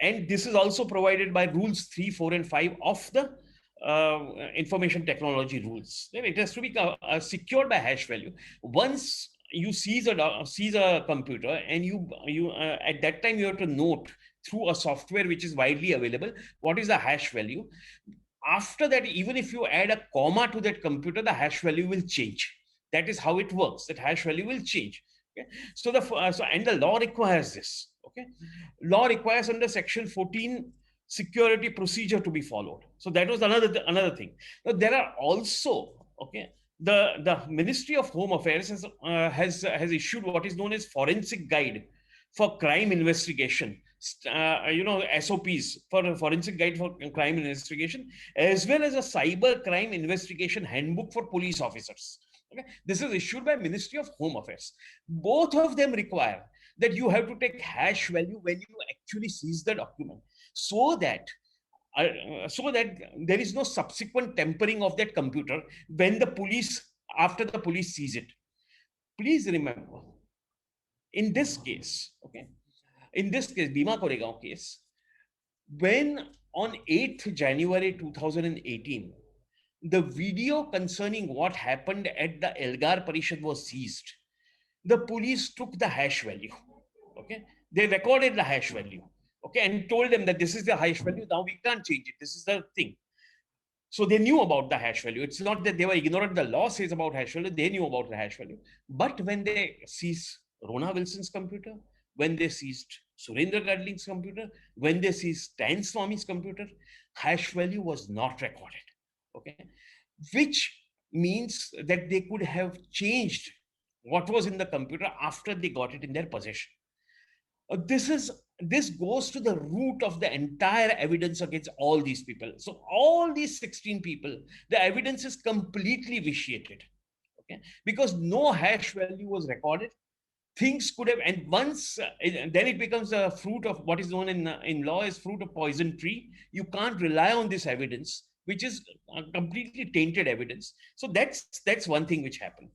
And this is also provided by rules 3, 4, and 5 of the information technology rules. It has to be secured by hash value. Once you seize a computer, and you at that time you have to note through a software which is widely available what is the hash value. After that, even if you add a comma to that computer, the hash value will change. That is how it works. That hash value will change. Okay? So and the law requires this. Okay, law requires under Section 14 security procedure to be followed. So that was another thing. Now, there are also, okay, the Ministry of Home Affairs has issued what is known as Forensic Guide for Crime Investigation, SOPs for a forensic guide for crime investigation, as well as a cyber crime investigation handbook for police officers. Okay? This is issued by Ministry of Home Affairs. Both of them require that you have to take hash value when you actually seize the document, so that there is no subsequent tampering of that computer when the police, after the police seize it. Please remember, in this case, Bhima Koregaon case, when on 8th January 2018, the video concerning what happened at the Elgar Parishad was seized, the police took the hash value. Okay, they recorded the hash value. Okay, and told them that this is the hash value. Now we can't change it. This is the thing. So they knew about the hash value. It's not that they were ignorant. The law says about hash value. They knew about the hash value. But when they seized Rona Wilson's computer, when they seized Surendra Gadling's computer, when they seized Stan Swami's computer, hash value was not recorded. Okay, which means that they could have changed what was in the computer after they got it in their possession. This goes to the root of the entire evidence against all these people. So all these 16 people, the evidence is completely vitiated. Okay, because no hash value was recorded. Things could have, and once then it becomes a fruit of what is known in law as fruit of poison tree. You can't rely on this evidence, which is completely tainted evidence. So that's one thing which happened.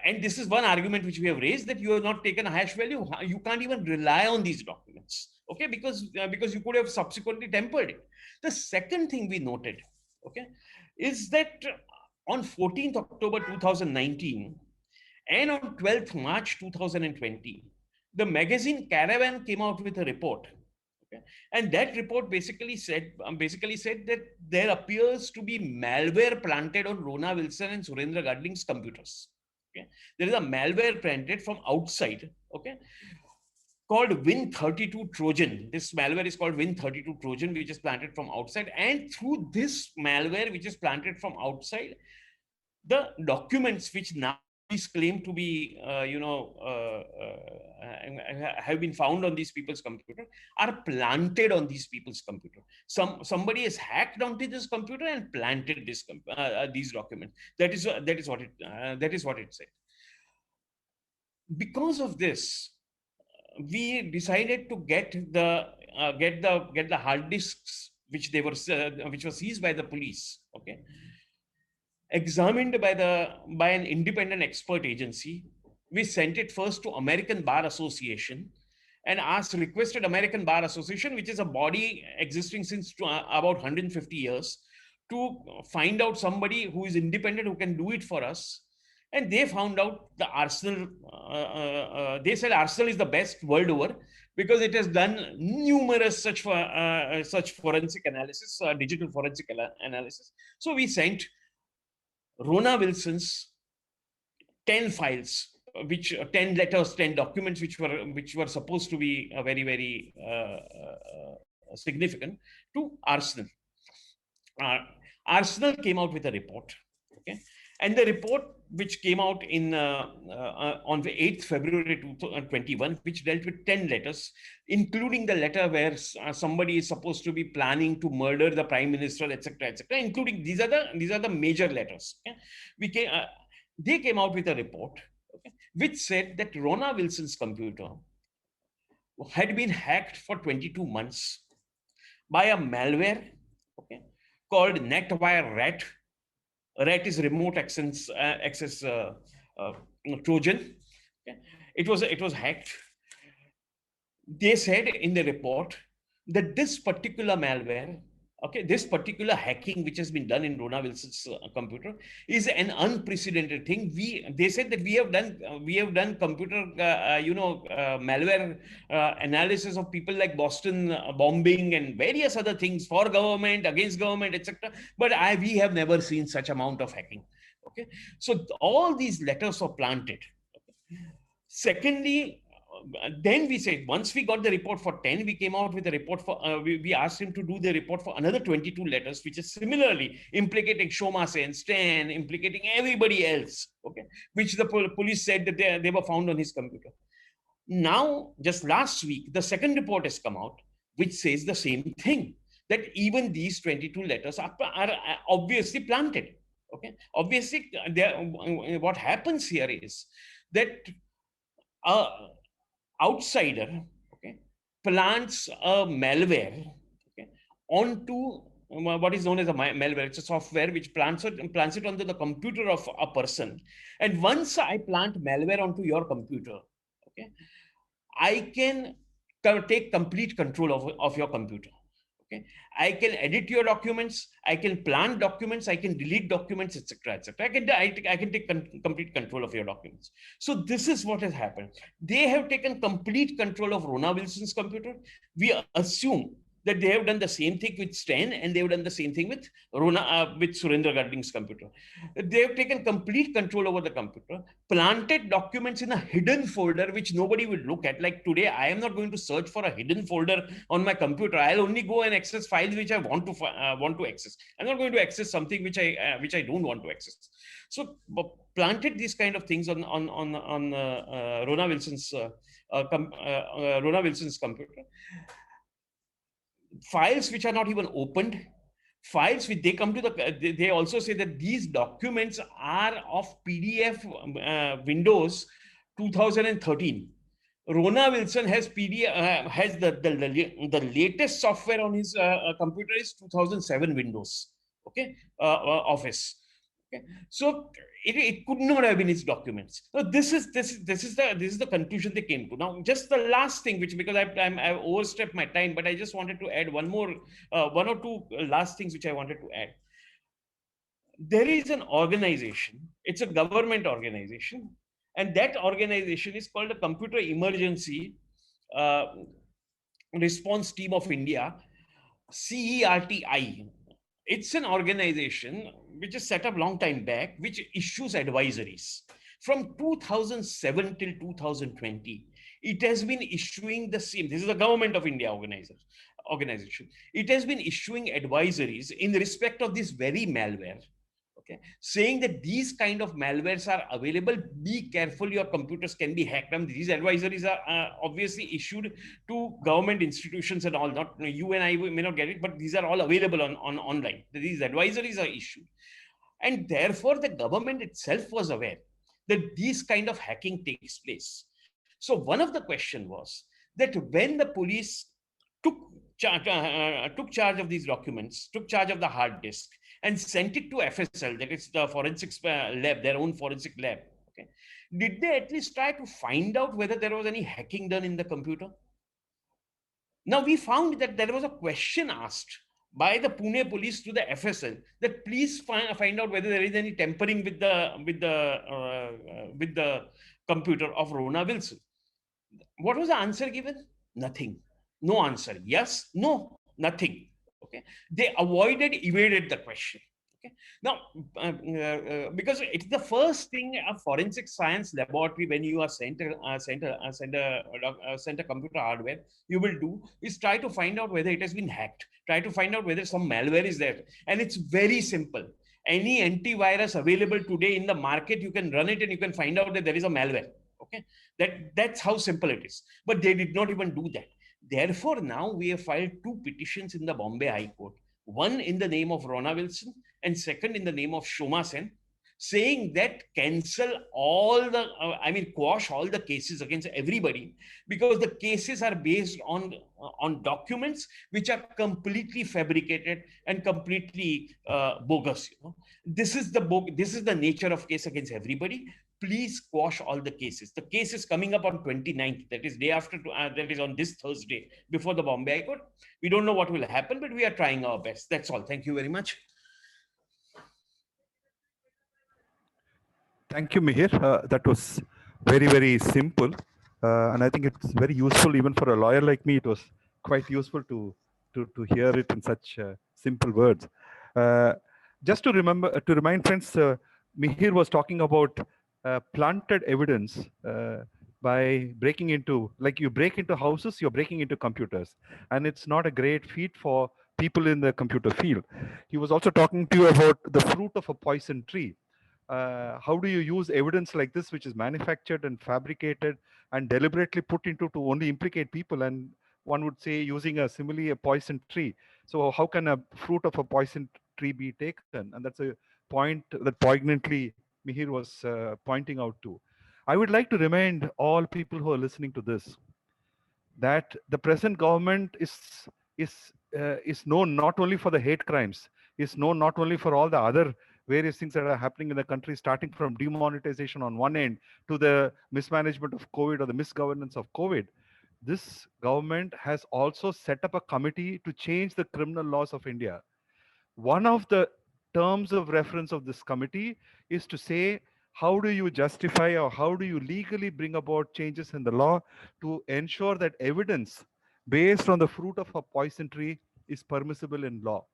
And this is one argument which we have raised, that you have not taken a hash value. You can't even rely on these documents, okay, because you could have subsequently tempered it. The second thing we noted, okay, is that on 14th October 2019 and on 12th March 2020, the magazine Caravan came out with a report. Okay. And that report basically said that there appears to be malware planted on Rona Wilson and Surendra Gadling's computers. Okay. There is a malware planted from outside, okay, called Win32 Trojan. This malware is called Win32 Trojan, which is planted from outside. And through this malware, which is planted from outside, the documents which now claim to be, have been found on these people's computer are planted on these people's computer. Somebody has hacked onto this computer and planted this these documents. That is what it said. Because of this, we decided to get the hard disks which were seized by the police. Okay. Examined by an independent expert agency. We sent it first to American Bar Association and requested American Bar Association, which is a body existing since about 150 years, to find out somebody who is independent, who can do it for us. And they found out the Arsenal. They said Arsenal is the best world over, because it has done numerous such forensic analysis, digital forensic analysis. So we sent Rona Wilson's 10 files, 10 letters, 10 documents, which were supposed to be very, very significant, to Arsenal. Arsenal came out with a report, okay, and the report which came out on the 8th February 2021, which dealt with 10 letters, including the letter where somebody is supposed to be planning to murder the Prime Minister, etc., including these are the major letters. Okay? They came out with a report, okay, which said that Rona Wilson's computer had been hacked for 22 months by a malware, okay, called NetWire Rat. Rat is remote access Trojan. Okay. It was hacked. They said in the report that this particular malware, okay, this particular hacking which has been done in Rona Wilson's computer is an unprecedented thing. They said that we have done computer malware analysis of people like Boston bombing and various other things for government, against government, etc. But we have never seen such amount of hacking. Okay, so all these letters are planted. Okay. Secondly, then we said, once we got the report for 10, we came out with a report for, we asked him to do the report for another 22 letters, which is similarly implicating Shoma Sen, Stan, implicating everybody else, okay, which the police said that they were found on his computer. Now, just last week, the second report has come out, which says the same thing, that even these 22 letters are obviously planted. Okay, obviously, what happens here is that a outsider, okay, plants a malware, okay, onto what is known as a malware. It's a software which plants it onto the computer of a person. And once I plant malware onto your computer, okay, I can take complete control of your computer. Okay, I can edit your documents, I can plant documents, I can delete documents, etc., etc. I can take complete control of your documents. So this is what has happened. They have taken complete control of Rona Wilson's computer. We assume that they have done the same thing with Sten, and they have done the same thing with with Surendra Garding's computer. They have taken complete control over the computer, planted documents in a hidden folder which nobody will look at. Like today, I am not going to search for a hidden folder on my computer. I'll only go and access files which I want to access. I'm not going to access something which I don't want to access. So planted these kind of things on Rona Wilson's computer. Files which are not even opened, files which they come to they also say that these documents are of PDF Windows 2013. Rona Wilson has PDF, has the latest software on his computer is 2007 Windows, okay, Office. Okay. So it could not have been his documents. So this is the conclusion they came to. Now, just the last thing, which because I've overstepped my time, but I just wanted to add one or two last things which I wanted to add. There is an organization. It's a government organization, and that organization is called the Computer Emergency Response Team of India, CERTI. It's an organization which is set up long time back, which issues advisories. From 2007 till 2020, it has been issuing the same. This is the Government of India organization. It has been issuing advisories in respect of this very malware. Okay, saying that these kind of malwares are available. Be careful, your computers can be hacked. And these advisories are obviously issued to government institutions and all. Not you and I may not get it, but these are all available on online. These advisories are issued, and therefore the government itself was aware that these kind of hacking takes place. So one of the question was that when the police took charge of these documents, took charge of the hard disk, and sent it to FSL, that is the forensics lab, their own forensic lab. Okay, did they at least try to find out whether there was any hacking done in the computer? Now we found that there was a question asked by the Pune police to the FSL that please find out whether there is any tampering with the computer of Rona Wilson. What was the answer given? Nothing. No answer. Yes, no, nothing. Okay, they evaded the question. Okay, now because it's the first thing a forensic science laboratory, when you are sent a computer hardware, you will do is try to find out whether it has been hacked, try to find out whether some malware is there, and it's very simple. Any antivirus available today in the market, you can run it and you can find out that there is a malware. Okay, that's how simple it is. But they did not even do that. Therefore, now we have filed 2 petitions in the Bombay High Court, one in the name of Rona Wilson and second in the name of Shoma Sen, saying that cancel all the, quash all the cases against everybody, because the cases are based on documents which are completely fabricated and completely bogus. You know, this is the nature of case against everybody. Please quash all the cases. The case is coming up on 29th, that is day after, that is on this Thursday, before the Bombay High Court. We don't know what will happen, but we are trying our best. That's all. Thank you very much. Thank you, Mihir. That was very, very simple. And I think it's very useful, even for a lawyer like me. It was quite useful to hear it in such simple words. Just to remind friends, Mihir was talking about planted evidence by breaking into, like you break into houses, you're breaking into computers. And it's not a great feat for people in the computer field. He was also talking to you about the fruit of a poison tree. how do you use evidence like this, which is manufactured and fabricated and deliberately put into to only implicate people? And one would say, using a simile, a poison tree. So how can a fruit of a poison tree be taken? And that's a point that poignantly Mihir was pointing out to. I would like to remind all people who are listening to this that the present government is known not only for the hate crimes, is known not only for all the other various things that are happening in the country, starting from demonetization on one end to the mismanagement of COVID or the misgovernance of COVID. This government has also set up a committee to change the criminal laws of India. One of the terms of reference of this committee is to say, how do you justify or how do you legally bring about changes in the law to ensure that evidence based on the fruit of a poison tree is permissible in law?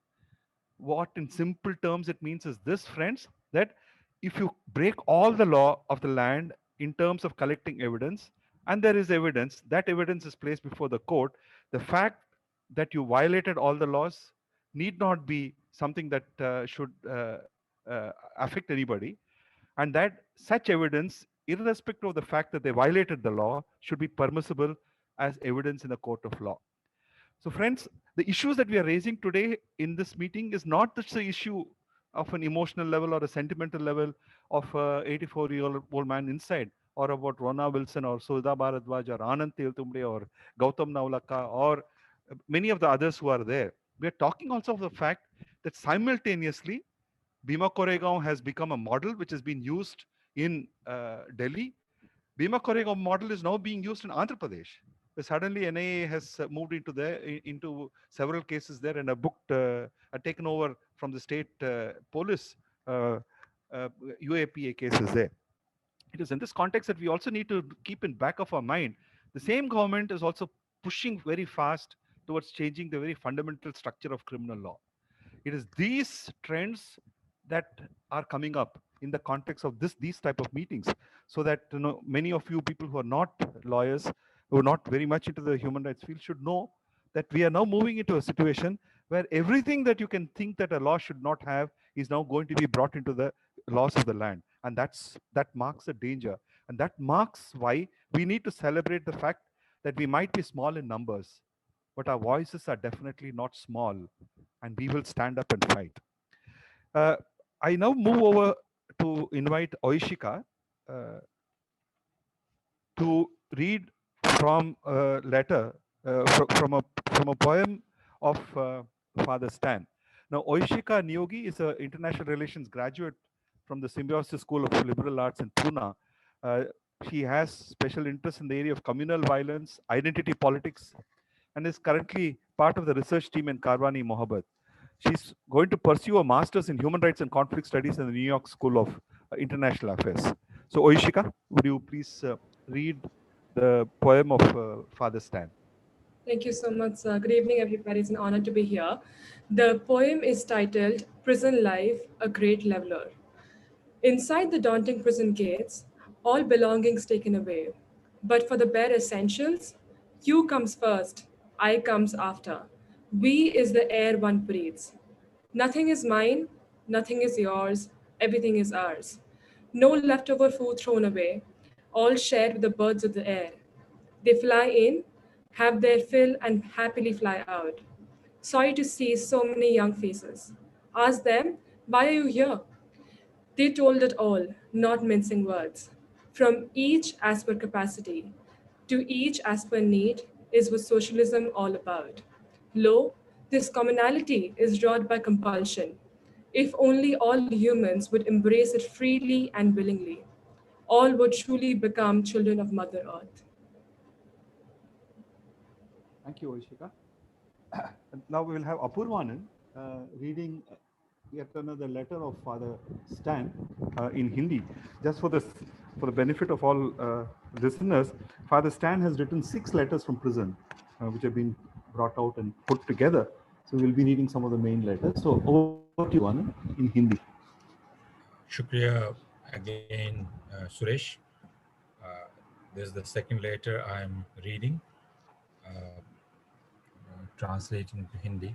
What in simple terms it means is this, friends, that if you break all the law of the land in terms of collecting evidence, and there is evidence, that evidence is placed before the court, the fact that you violated all the laws need not be something that should affect anybody, and that such evidence, irrespective of the fact that they violated the law, should be permissible as evidence in the court of law. So friends, the issues that we are raising today in this meeting is not just the issue of an emotional level or a sentimental level of a 84-year-old man inside, or about Rona Wilson or Sudha Bharadwaj or Anand Teltumde or Gautam Navlakha or many of the others who are there. We are talking also of the fact that simultaneously Bhima Koregaon has become a model which has been used in Delhi. Bhima Koregaon model is now being used in Andhra Pradesh. Suddenly NIA has moved into several cases there and have booked, taken over from the state police UAPA cases there. It is in this context that we also need to keep in back of our mind. The same government is also pushing very fast towards changing the very fundamental structure of criminal law. It is these trends that are coming up in the context of these type of meetings, so that many of you people who are not lawyers, who are not very much into the human rights field, should know that we are now moving into a situation where everything that you can think that a law should not have is now going to be brought into the laws of the land. And that marks a danger. And that marks why we need to celebrate the fact that we might be small in numbers, but our voices are definitely not small, and we will stand up and fight. I now move over to invite Oishika to read from a letter, from a poem of Father Stan. Now, Oishika Niyogi is an international relations graduate from the Symbiosis School of Liberal Arts in Pune. She has special interest in the area of communal violence, identity politics, and is currently part of the research team in Karwani Mohabbat. She's going to pursue a master's in human rights and conflict studies in the New York School of International Affairs. So Oishika, would you please read the poem of Father Stan? Thank you so much. Good evening, everybody. It's an honor to be here. The poem is titled Prison Life, a Great Leveler. Inside the daunting prison gates, all belongings taken away. But for the bare essentials, you comes first, I comes after. We is the air one breathes. Nothing is mine, nothing is yours, everything is ours. No leftover food thrown away, all shared with the birds of the air. They fly in, have their fill, and happily fly out. Sorry to see so many young faces. Ask them, why are you here? They told it all, not mincing words. From each as per capacity, to each as per need, is what socialism all about. Lo, this commonality is wrought by compulsion. If only all humans would embrace it freely and willingly, all would truly become children of Mother Earth. Thank you, Oishika. Now we will have Apurvanand reading yet another letter of Father Stan in Hindi. Just for the benefit of all listeners, Father Stan has written 6 letters from prison, which have been brought out and put together. So we'll be reading some of the main letters. So over to you, Anand, in Hindi. Shukriya again, Suresh. This is the second letter I'm reading, translating to Hindi.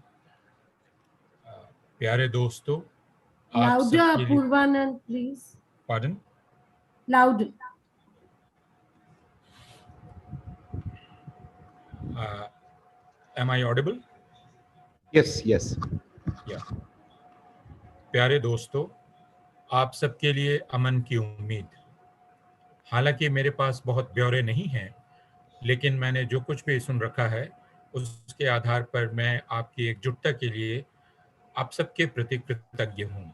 प्यारे दोस्तों, Louder, Apurvanand, please. Pardon? Loud. Am I audible? Yes, yes. Yeah. प्यारे दोस्तों, आप सबके लिए अमन की उम्मीद। हालांकि मेरे पास बहुत ब्यौरे नहीं हैं, लेकिन मैंने जो कुछ भी सुन रखा है उसके आधार पर मैं आपकी एकजुटता के लिए आप सबके प्रति कृतज्ञ हूँ।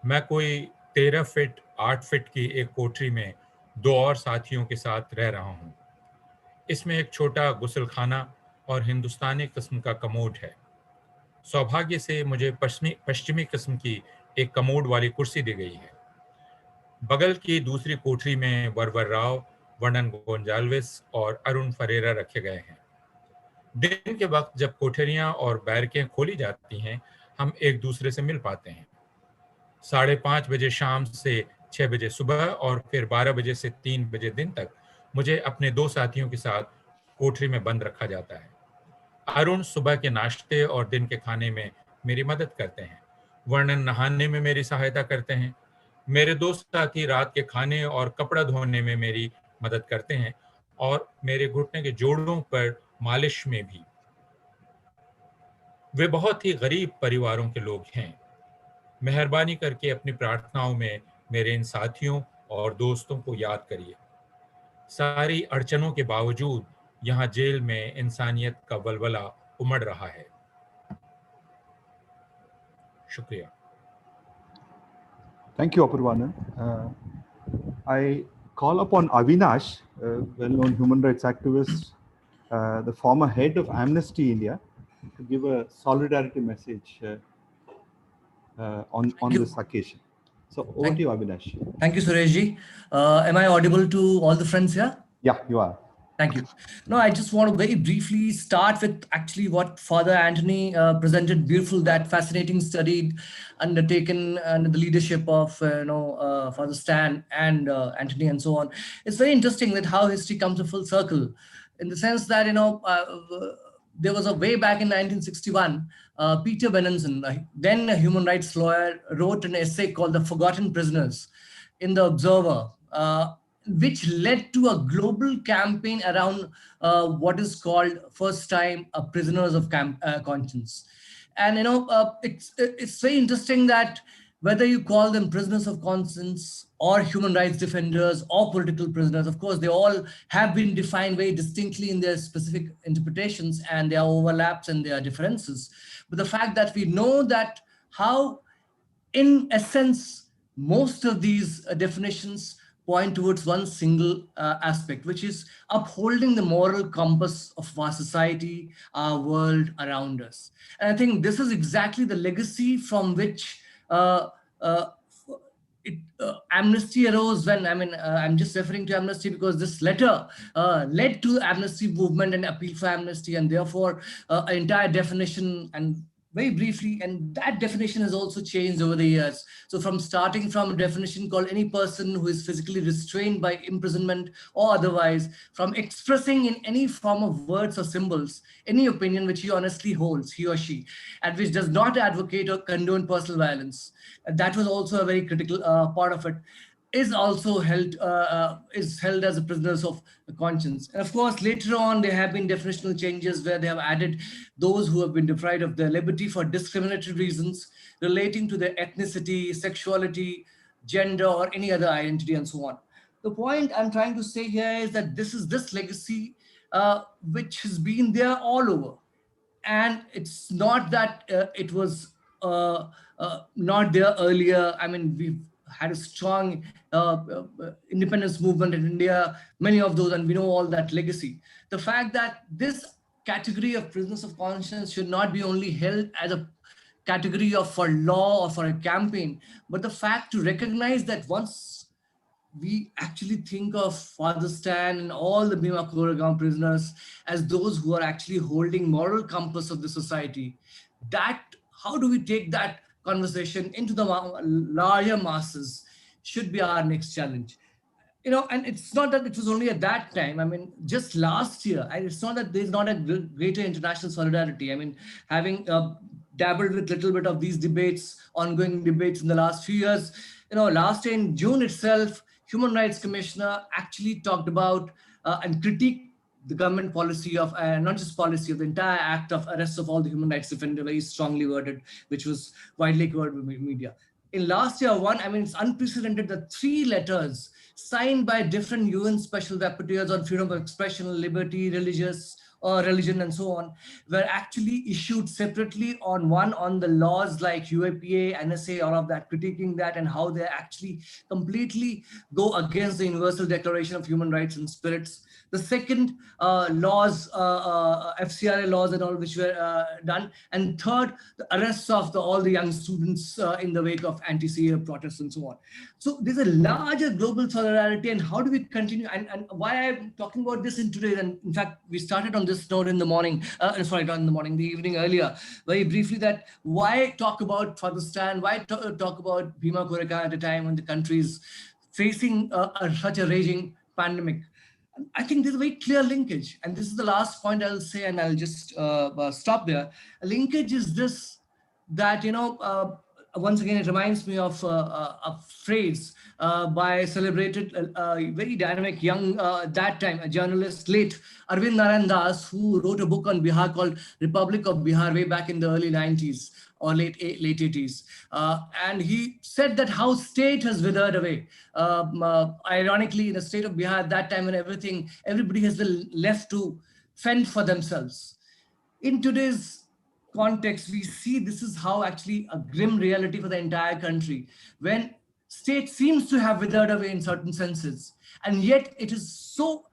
मैं कोई 13 फीट 8 फीट की एक कोठरी में 2 और साथियों के साथ रह रहा हूँ। इसमें एक छोटा गुसलखाना और हिंदुस्तानी किस्म का कमोड है। सौभाग्य से मुझे पश्चिमी किस्म की एक कमोड वाली कुर्सी दी गई है। बगल की दूसरी कोठरी में वरवर राव, वर्णन गोंजाल्विस और अरुण फरेरा रखे गए हैं। दिन के वक्त जब कोठरियां और बैरकें खोली जाती हैं, हम एक दूसरे से मिल पाते हैं। 5:30 बजे शाम से 6 बजे सुबह और फिर 12 बजे से 3 बजे दिन तक मुझे अपने 2 साथियों के साथ कोठरी में बंद रखा जाता है। अरुण सुबह के नाश्ते और दिन के खाने में मेरी मदद करते हैं। वर्णन नहाने में मेरी सहायता करते हैं। मेरे 2 साथी रात के खाने और कपड़ा धोने में मेरी मदद करते हैं और मेरे घुटने के जोड़ों पर मालिश में भी। वे बहुत ही गरीब परिवारों के लोग हैं। मेहरबानी करके अपनी प्रार्थनाओं में मेरे इन साथियों और दोस्तों को याद करिए। सारी अड़चनों के बावजूद यहाँ जेल में इंसानियत का वलवला उमड़ रहा है। शुक्रिया। Thank you, Apurvana. I call upon Avinash, well-known human rights activist, the former head of Amnesty India, to give a solidarity message on this occasion. So over to you, Avinash. Thank you, Sureshji. Am I audible to all the friends here? Yeah, you are. Thank you. No, I just want to very briefly start with actually what Father Anthony presented. Beautiful, that fascinating study undertaken under the leadership of Father Stan and Anthony and so on. It's very interesting that how history comes a full circle, in the sense that there was a way back in 1961, Peter Benenson, then a human rights lawyer, wrote an essay called "The Forgotten Prisoners" in the Observer, which led to a global campaign around what is called first time prisoners of conscience. And it's very interesting that whether you call them prisoners of conscience or human rights defenders or political prisoners, of course, they all have been defined very distinctly in their specific interpretations, and there are overlaps and there are differences. But the fact that we know that how, in essence, most of these definitions point towards one single aspect, which is upholding the moral compass of our society, our world around us. And I think this is exactly the legacy from which Amnesty arose when, I'm just referring to Amnesty because this letter led to the Amnesty movement and appeal for amnesty, and therefore an entire definition, and very briefly, and that definition has also changed over the years. So from starting from a definition called any person who is physically restrained by imprisonment or otherwise from expressing in any form of words or symbols any opinion which he honestly holds, he or she, and which does not advocate or condone personal violence. And that was also a very critical part of it, is also held as a prisoners of conscience. And of course, later on, there have been definitional changes where they have added those who have been deprived of their liberty for discriminatory reasons relating to their ethnicity, sexuality, gender, or any other identity, and so on. The point I'm trying to say here is that this is this legacy which has been there all over. And it's not that it was not there earlier. We've had a strong independence movement in India, many of those, and we know all that legacy. The fact that this category of prisoners of conscience should not be only held as a category of for law or for a campaign, but the fact to recognize that once we actually think of Father Stan and all the Bhima Koregaon prisoners as those who are actually holding moral compass of the society, that how do we take that conversation into the larger masses should be our next challenge. And it's not that it was only at that time. Just last year, and it's not that there's not a greater international solidarity. Having dabbled with a little bit of these debates, ongoing debates in the last few years, last year in June itself, Human Rights Commissioner actually talked about and critiqued the government policy of, not just policy, of the entire act of arrest of all the human rights defenders, very strongly worded, which was widely covered by media. In last year, it's unprecedented, the 3 letters signed by different UN special rapporteurs on freedom of expression, liberty, religion, and so on, were actually issued separately, one on the laws like UAPA, NSA, all of that, critiquing that and how they actually completely go against the Universal Declaration of Human Rights and spirits. The second, laws, FCRA laws and all, which were done. And third, the arrests of all the young students in the wake of anti-CAA protests and so on. So there's a larger global solidarity, and how do we continue? And why I'm talking about this in today, and in fact, we started on this note in the morning, sorry, not in the morning, the evening earlier, very briefly, that why talk about Father Stan, why talk about Bhima Koregaon at a time when the country is facing such a raging pandemic? I think there's a very clear linkage, and this is the last point I'll say, and I'll just stop there. A linkage is this, that, once again, it reminds me of a phrase by celebrated, very dynamic young, that time, a journalist, late Arvind Narayan Das, who wrote a book on Bihar called Republic of Bihar way back in the early 90s or late 80s. And he said that how state has withered away. Ironically, in the state of Bihar at that time, when everybody has been left to fend for themselves. In today's context, we see this is how actually a grim reality for the entire country, when state seems to have withered away in certain senses, and yet it is so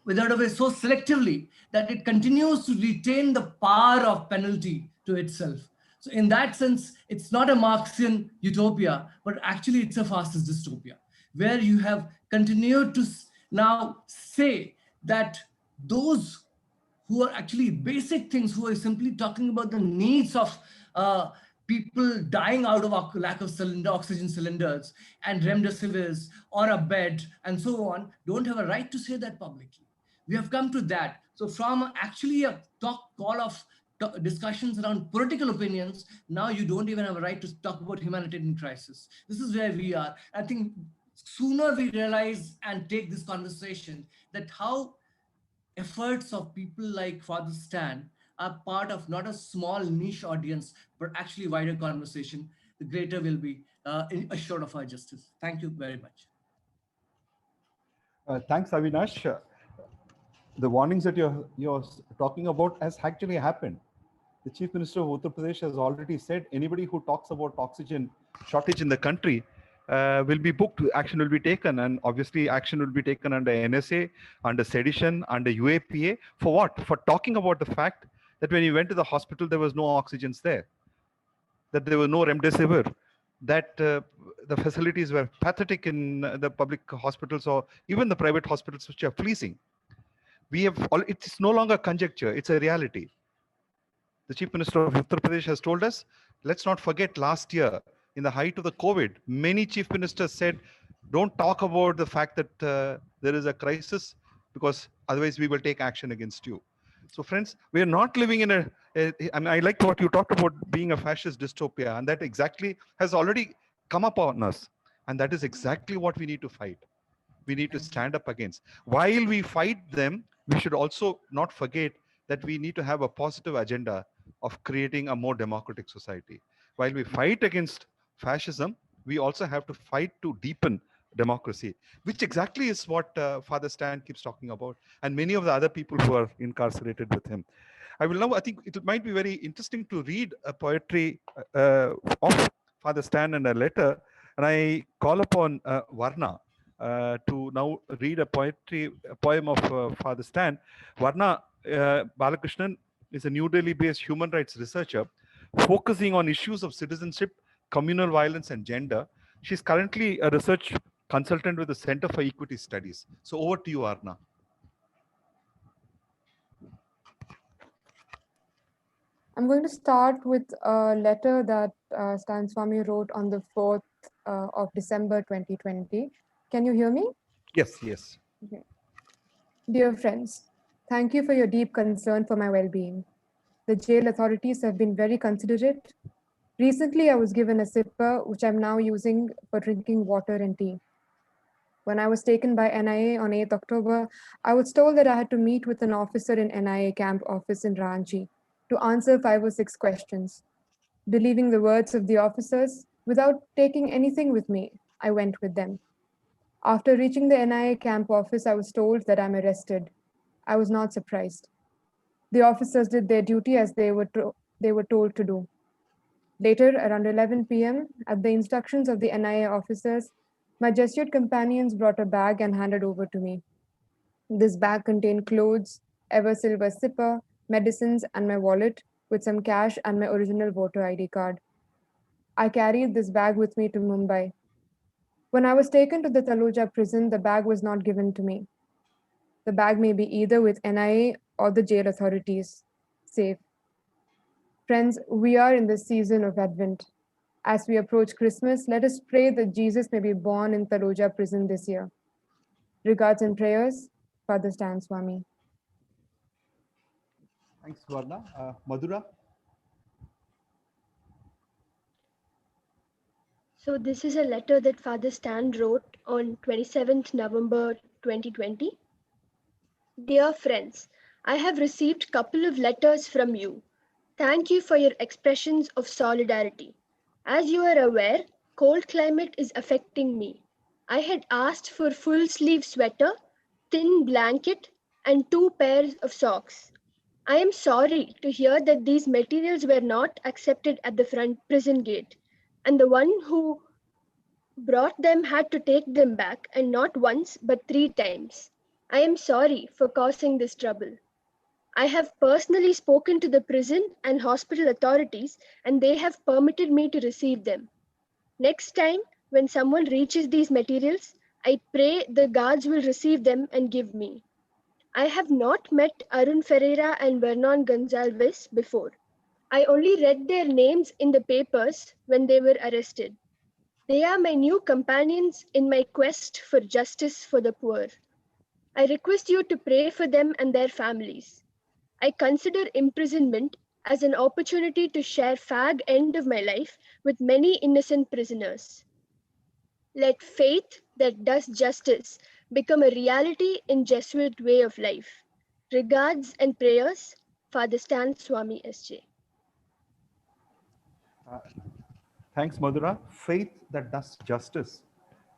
withered away so selectively that it continues to retain the power of penalty to itself. So in that sense, it's not a Marxian utopia, but actually it's a fascist dystopia, where you have continued to now say that those who are actually basic things, who are simply talking about the needs of people dying out of lack of oxygen cylinders and remdesivirs or a bed and so on, don't have a right to say that publicly. We have come to that. So from actually a call of discussions around political opinions, now you don't even have a right to talk about humanitarian crisis. This is where we are. I think sooner we realize and take this conversation that how efforts of people like Father Stan are part of not a small niche audience, but actually wider conversation, the greater will be assured of our justice. Thank you very much. Thanks, Avinash. The warnings that you're talking about has actually happened. The Chief Minister of Uttar Pradesh has already said anybody who talks about oxygen shortage in the country will be booked, action will be taken, and obviously action will be taken under NSA, under sedition, under UAPA. For what? For talking about the fact that when you went to the hospital, there was no oxygens there, that there were no remdesivir, that the facilities were pathetic in the public hospitals or even the private hospitals, which are fleecing. It's no longer conjecture, it's a reality. The Chief Minister of Uttar Pradesh has told us, let's not forget last year, in the height of the COVID, many chief ministers said, don't talk about the fact that there is a crisis, because otherwise we will take action against you. So friends, we are not living in I like what you talked about being a fascist dystopia, and that exactly has already come upon us. And that is exactly what we need to fight. We need to stand up against. While we fight them, we should also not forget that we need to have a positive agenda of creating a more democratic society. While we fight against fascism, we also have to fight to deepen democracy, which exactly is what Father Stan keeps talking about, and many of the other people who are incarcerated with him. I think it might be very interesting to read a poetry of Father Stan and a letter, and I call upon Varna to now read a poem of Father Stan. Varna Balakrishnan is a New Delhi-based human rights researcher focusing on issues of citizenship, communal violence, and gender. She's currently a research consultant with the Center for Equity Studies. So over to you, Arna. I'm going to start with a letter that Stan Swami wrote on the 4th of December 2020. Can you hear me? Yes, yes. Okay. Dear friends, thank you for your deep concern for my well-being. The jail authorities have been very considerate Recently, I was given a sipper, which I'm now using for drinking water and tea. When I was taken by NIA on 8th October, I was told that I had to meet with an officer in NIA camp office in Ranchi to answer 5 or 6 questions. Believing the words of the officers, without taking anything with me, I went with them. After reaching the NIA camp office, I was told that I'm arrested. I was not surprised. The officers did their duty as they were told to do. Later, around 11 p.m., at the instructions of the NIA officers, my Jesuit companions brought a bag and handed over to me. This bag contained clothes, ever silver sipper, medicines, and my wallet with some cash and my original voter ID card. I carried this bag with me to Mumbai. When I was taken to the Taloja prison, the bag was not given to me. The bag may be either with NIA or the jail authorities. Safe. Friends, we are in the season of Advent. As we approach Christmas, let us pray that Jesus may be born in Taloja prison this year. Regards and prayers, Father Stan Swami. Thanks, Varna. Madhura? So this is a letter that Father Stan wrote on 27th November 2020. Dear friends, I have received a couple of letters from you. Thank you for your expressions of solidarity. As you are aware, cold climate is affecting me. I had asked for full sleeve sweater, thin blanket, and 2 pairs of socks. I am sorry to hear that these materials were not accepted at the front prison gate, and the one who brought them had to take them back, and not once but 3 times. I am sorry for causing this trouble. I have personally spoken to the prison and hospital authorities, and they have permitted me to receive them. Next time, when someone reaches these materials, I pray the guards will receive them and give me. I have not met Arun Ferreira and Vernon Gonzalez before. I only read their names in the papers when they were arrested. They are my new companions in my quest for justice for the poor. I request you to pray for them and their families. I consider imprisonment as an opportunity to share fag end of my life with many innocent prisoners. Let faith that does justice become a reality in Jesuit way of life. Regards and prayers, Father Stan Swami S.J. Thanks, Madhura. Faith that does justice.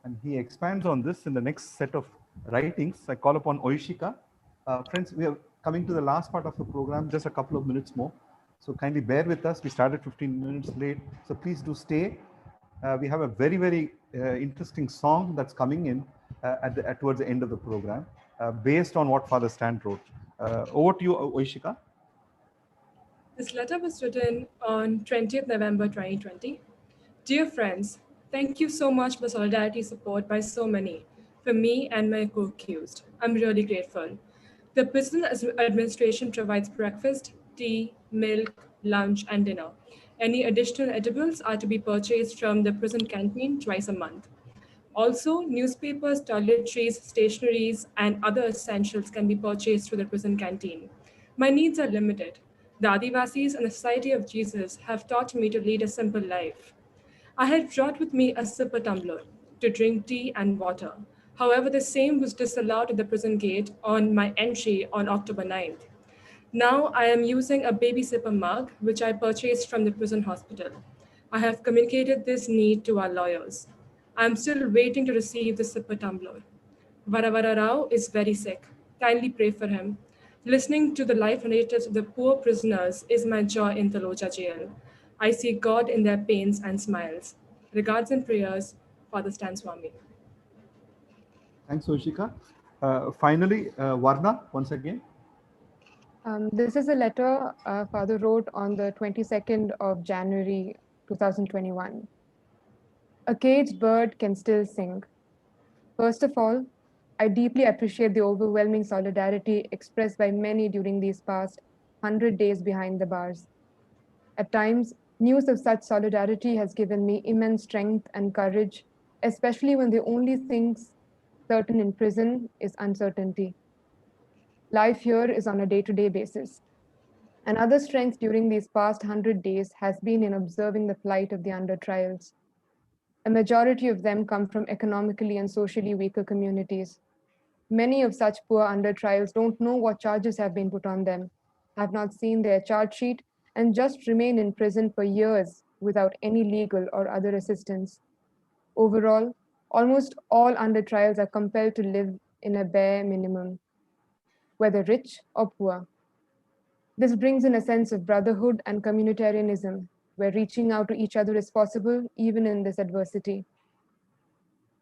And he expands on this in the next set of writings. I call upon Oishika. Friends, we are coming to the last part of the program, just a couple of minutes more. So kindly bear with us. We started 15 minutes late. So please do stay. We have a very, very interesting song that's coming in towards the end of the program, based on what Father Stan wrote. Over to you, Oishika. This letter was written on 20th November 2020. Dear friends, thank you so much for solidarity support by so many, for me and my co-accused. I'm really grateful. The prison administration provides breakfast, tea, milk, lunch, and dinner. Any additional edibles are to be purchased from the prison canteen twice a month. Also, newspapers, toiletries, stationeries, and other essentials can be purchased through the prison canteen. My needs are limited. The Adivasis and the Society of Jesus have taught me to lead a simple life. I had brought with me a sipper tumbler to drink tea and water. However, the same was disallowed at the prison gate on my entry on October 9th. Now I am using a baby sipper mug, which I purchased from the prison hospital. I have communicated this need to our lawyers. I am still waiting to receive the sipper tumbler. Varavara Rao is very sick. Kindly pray for him. Listening to the life narratives of the poor prisoners is my joy in Taloja jail. I see God in their pains and smiles. Regards and prayers, Father Stan Swami. Thanks, Oishika. Finally, Varna, once again. This is a letter Father wrote on the 22nd of January 2021. A caged bird can still sing. First of all, I deeply appreciate the overwhelming solidarity expressed by many during these past 100 days behind the bars. At times, news of such solidarity has given me immense strength and courage, especially when the only things certain in prison is uncertainty. Life here is on a day-to-day basis. Another strength during these past 100 days has been in observing the plight of the under-trials. A majority of them come from economically and socially weaker communities. Many of such poor under-trials don't know what charges have been put on them, have not seen their charge sheet, and just remain in prison for years without any legal or other assistance. Overall, almost all under-trials are compelled to live in a bare minimum, whether rich or poor. This brings in a sense of brotherhood and communitarianism, where reaching out to each other is possible even in this adversity.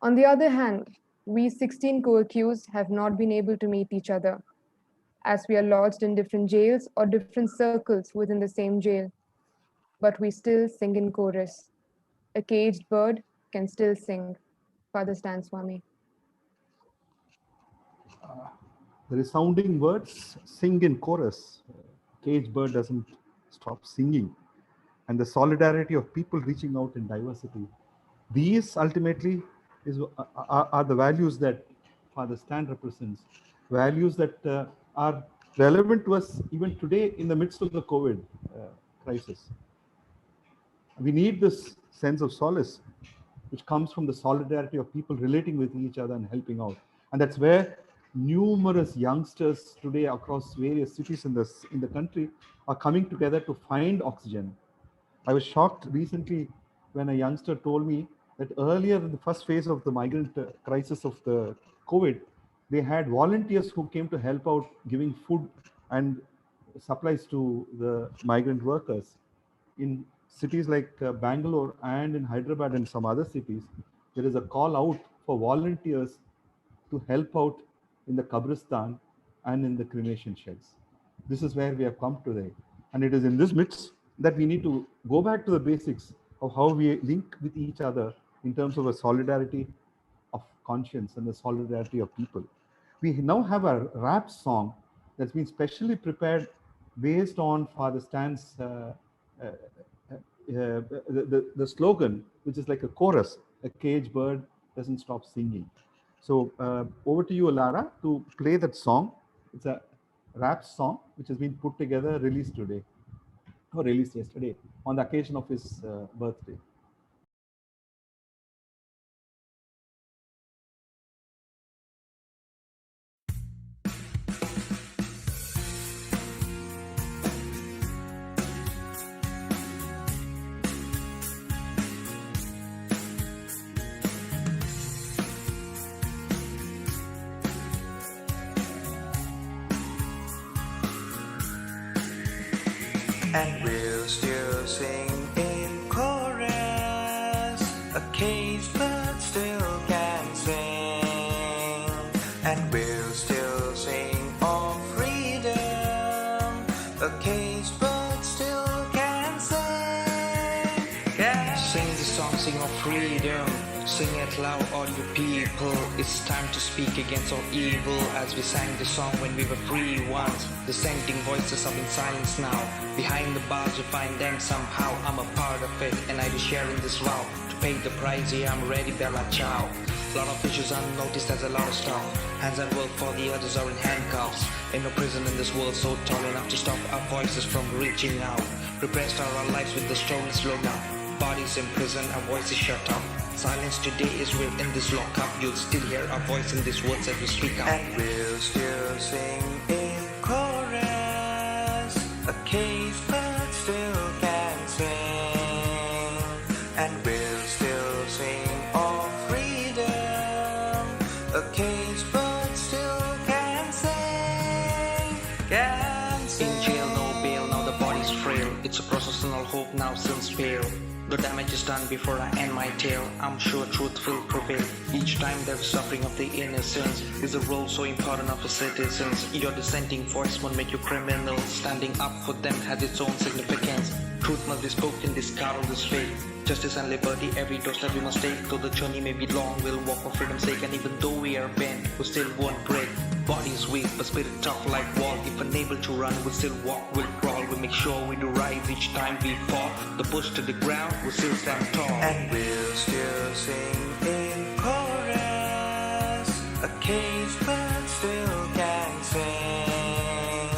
On the other hand, we 16 co-accused have not been able to meet each other, as we are lodged in different jails or different circles within the same jail. But we still sing in chorus. A caged bird can still sing. Father Stan Swami. The resounding words, sing in chorus. Caged bird doesn't stop singing. And the solidarity of people reaching out in diversity. These ultimately are the values that Father Stan represents. Values that are relevant to us even today in the midst of the COVID crisis. We need this sense of solace, which comes from the solidarity of people relating with each other and helping out. And that's where numerous youngsters today across various cities in the country are coming together to find oxygen. I was shocked recently when a youngster told me that earlier in the first phase of the migrant crisis of the COVID, they had volunteers who came to help out giving food and supplies to the migrant workers. In cities like Bangalore and in Hyderabad and some other cities, there is a call out for volunteers to help out in the Qabristan and in the cremation sheds. This is where we have come today. And it is in this midst that we need to go back to the basics of how we link with each other in terms of a solidarity of conscience and the solidarity of people. We now have a rap song that's been specially prepared based on Father Stan's the slogan, which is like a chorus: a caged bird doesn't stop singing. So over to you, Lara, to play that song. It's a rap song which has been put together, released today, or released yesterday on the occasion of his birthday. And we'll still sing in chorus. A caged bird still can sing. And we'll still sing of freedom. A caged bird still can sing. Yeah. Sing the song, sing of freedom. Sing it loud, all you people. It's time to speak against all evil. As we sang the song when we were free once. Dissenting voices are in silence now. Behind the bars you find them somehow. I'm a part of it and I be sharing this vow. To pay the price, yeah, I'm ready, Bella Ciao. Lot of issues unnoticed, there's a lot of stuff. Hands at work for the others are in handcuffs. Ain't no prison in this world so tall enough to stop our voices from reaching out. Repressed are our lives with the story slow down. Bodies in prison, our voices shut up. Silence today is real in this lockup. You'll still hear our voice in these words as we speak out. And we'll still sing in chorus. A caged bird still can sing. And we'll still sing of freedom. A caged bird still can sing. In jail, no bail, now the body's frail. It's a processional hope now since pale. The damage is done before I end my tale. I'm sure truth will prevail. Each time there's suffering of the innocents is a role so important of the citizens. Your dissenting voice won't make you criminal. Standing up for them has its own significance. Truth must be spoken, this carol is fate. Justice and liberty, every doorstep we must take. Though the journey may be long, we'll walk for freedom's sake. And even though we are bent, we still won't break. Body's weak, but spirit tough like wall. If unable to run, we'll still walk, we'll crawl. We make sure we do rise each time we fall. The push to the ground, we'll still stand tall. And we'll still sing in chorus. A caged bird still can sing.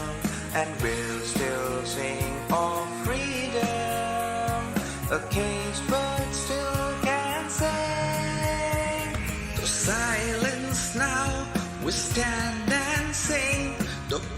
And we'll still sing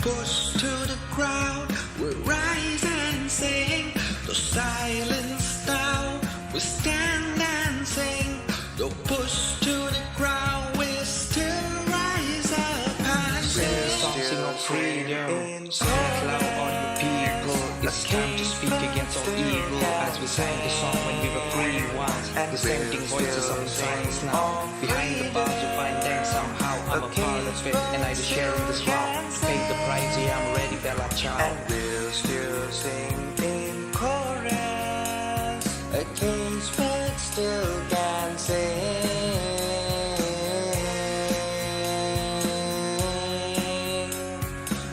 push to the ground, we'll rise and sing. Though silence down, we stand and sing. Though push to the ground, we still rise up and sing. Sing of freedom, stand loud on the people. It's time to speak against all evil. As we sang the song when we were free once, dissenting voices on the signs now. Behind the bars you find them somehow. I'm a part of it, and I will share in this vow. Pay the price, yeah, I'm ready, Bella Ciao. And we'll still sing in chorus. A caged bird still can sing.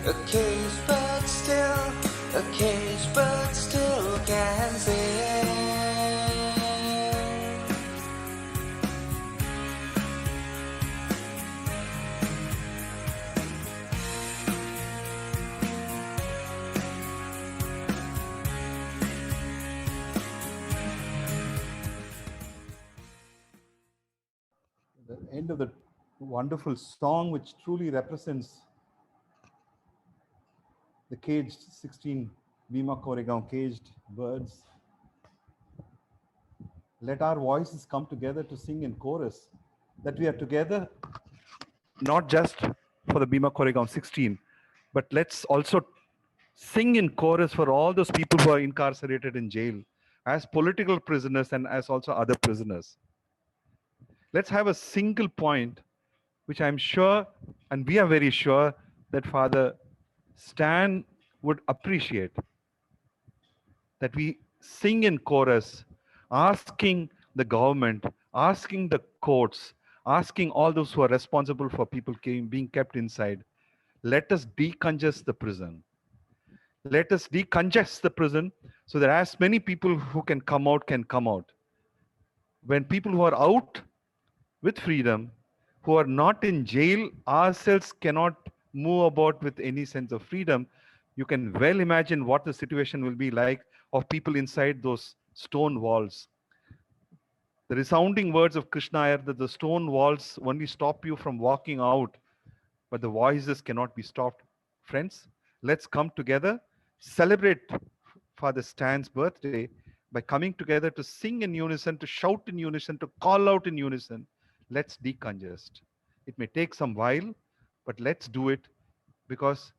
A caged bird still can sing. The end of the wonderful song, which truly represents the caged 16 Bhima Koregaon caged birds. Let our voices come together to sing in chorus, that we are together not just for the Bhima Koregaon 16, but let's also sing in chorus for all those people who are incarcerated in jail as political prisoners and as also other prisoners. Let's have a single point, which I'm sure, and we are very sure, that Father Stan would appreciate, that we sing in chorus, asking the government, asking the courts, asking all those who are responsible for people being kept inside, let us decongest the prison. Let us decongest the prison so that as many people who can come out can come out. When people who are out with freedom, who are not in jail, ourselves cannot move about with any sense of freedom, you can well imagine what the situation will be like of people inside those stone walls. The resounding words of Krishna are that the stone walls only stop you from walking out, but the voices cannot be stopped. Friends, let's come together, celebrate Father Stan's birthday by coming together to sing in unison, to shout in unison, to call out in unison. Let's decongest. It may take some while, but let's do it, because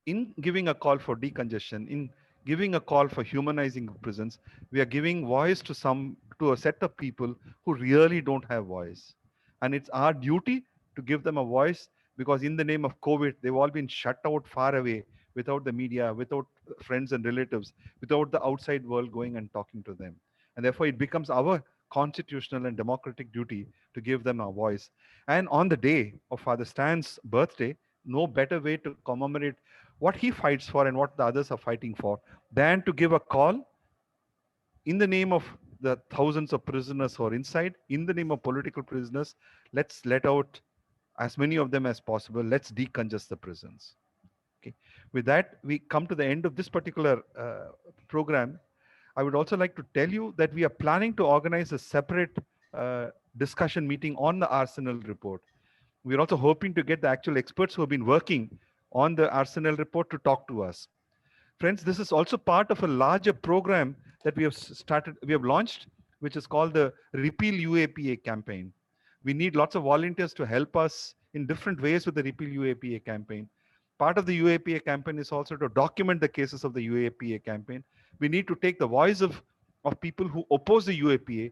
in giving a call for decongestion, in giving a call for humanizing prisons, we are giving voice to a set of people who really don't have voice. And it's our duty to give them a voice, because in the name of COVID, they've all been shut out far away, without the media, without friends and relatives, without the outside world going and talking to them. And therefore, it becomes our constitutional and democratic duty to give them a voice. And on the day of Father Stan's birthday, no better way to commemorate what he fights for and what the others are fighting for than to give a call in the name of the thousands of prisoners who are inside, in the name of political prisoners. Let's let out as many of them as possible. Let's decongest the prisons. Okay. With that, we come to the end of this particular program. I would also like to tell you that we are planning to organize a separate discussion meeting on the Arsenal report. We're also hoping to get the actual experts who have been working on the Arsenal report to talk to us. Friends, this is also part of a larger program that we have launched, which is called the Repeal UAPA campaign. We need lots of volunteers to help us in different ways with the Repeal UAPA campaign. Part of the UAPA campaign is also to document the cases of the UAPA campaign. We need to take the voice of people who oppose the UAPA.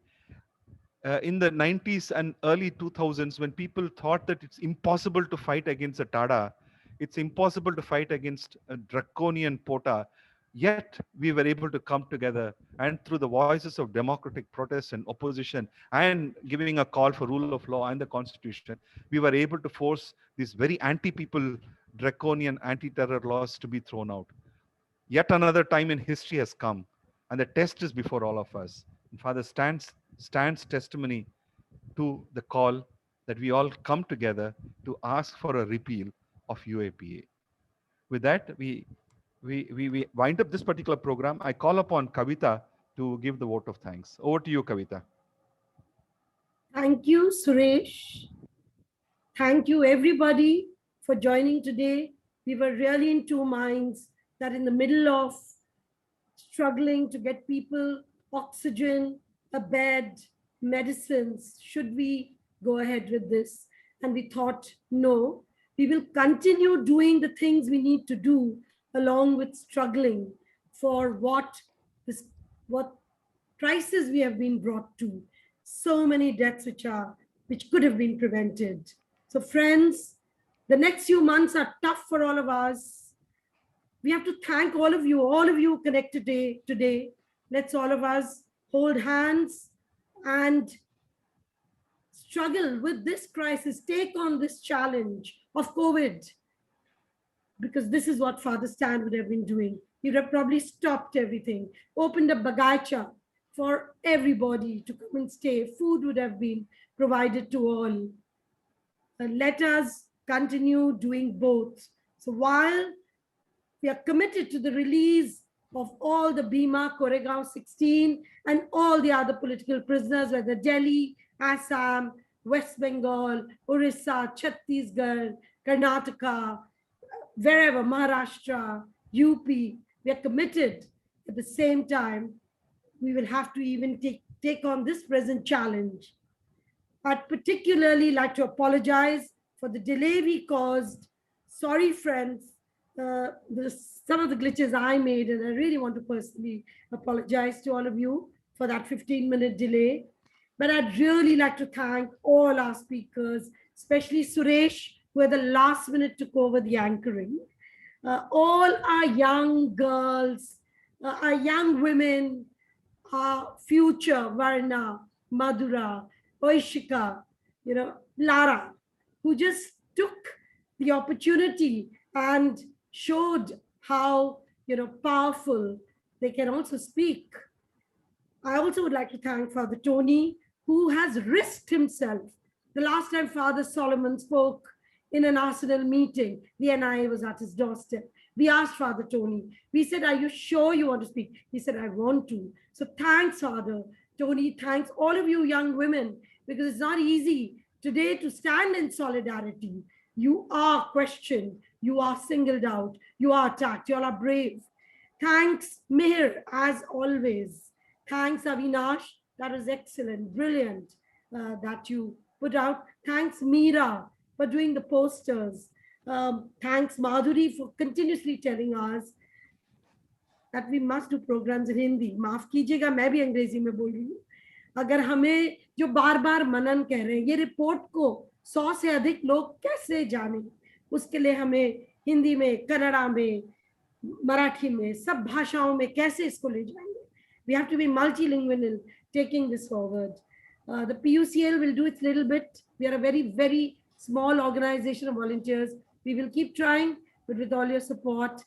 In the 90s and early 2000s, when people thought that it's impossible to fight against a TADA, it's impossible to fight against a draconian POTA, yet we were able to come together, and through the voices of democratic protest and opposition and giving a call for rule of law and the constitution, we were able to force these very anti-people, draconian anti-terror laws to be thrown out. Yet another time in history has come, and the test is before all of us. And Father Stan's testimony to the call that we all come together to ask for a repeal of UAPA. With that, we wind up this particular program. I call upon Kavita to give the vote of thanks. Over to you, Kavita. Thank you, Suresh. Thank you, everybody, for joining today We were really in two minds that in the middle of struggling to get people oxygen, a bed, medicines, should we go ahead with this? And we thought, no, we will continue doing the things we need to do along with struggling for what crisis we have been brought to. So many deaths which could have been prevented. So friends, the next few months are tough for all of us. We have to thank all of you connected today. Let's all of us hold hands and struggle with this crisis, take on this challenge of COVID, because this is what Father Stan would have been doing. He would have probably stopped everything, opened a bagacha for everybody to come and stay. Food would have been provided to all. And let us continue doing both. So while we are committed to the release of all the Bhima Koregaon 16 and all the other political prisoners, whether Delhi, Assam, West Bengal, Orissa, Chhattisgarh, Karnataka, wherever, Maharashtra, UP, we are committed. At the same time, we will have to even take on this present challenge. I'd particularly like to apologize for the delay we caused. Sorry, friends, some of the glitches I made, and I really want to personally apologize to all of you for that 15-minute delay. But I'd really like to thank all our speakers, especially Suresh, who at the last minute took over the anchoring. All our young girls, our young women, our future, Varna, Madhura, Oishika, Lara, who just took the opportunity and showed how powerful they can also speak. I also would like to thank Father Tony, who has risked himself. The last time Father Solomon spoke in an Arsenal meeting, the NIA was at his doorstep. We asked Father Tony, we said, are you sure you want to speak? He said, I want to. So thanks, Father Tony. Thanks all of you young women, because it's not easy today to stand in solidarity. You are questioned. You are singled out. You are attacked. You all are brave. Thanks, Meher, as always. Thanks, Avinash. That was excellent, brilliant that you put out. Thanks, Meera, for doing the posters. Thanks, Madhuri, for continuously telling us that we must do programs in Hindi. माफ कीजिएगा, मैं भी अंग्रेजी में बोल रही हूँ. अगर हमें जो बार-बार मनन कह रहे हैं, ये रिपोर्ट को 100 से अधिक लोग कैसे जाने, उसके लिए हमें हिंदी में, कन्नड़ा में, मराठी में, सब भाषाओं में कैसे इसको ले जाएंगे. We have to be multilingual taking this forward. The PUCL will do its little bit. We are a very, very small organization of volunteers. We will keep trying, but with all your support,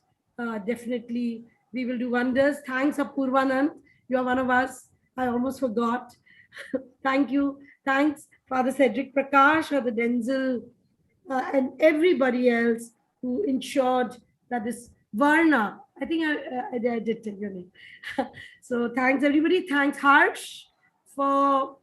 definitely we will do wonders. Thanks, Apurvanand. You are one of us. I almost forgot. Thank you. Thanks, Father Cedric Prakash, Father Denzel, and everybody else who ensured that this Varna, I think I did tell your name. So thanks, everybody. Thanks, Harsh, for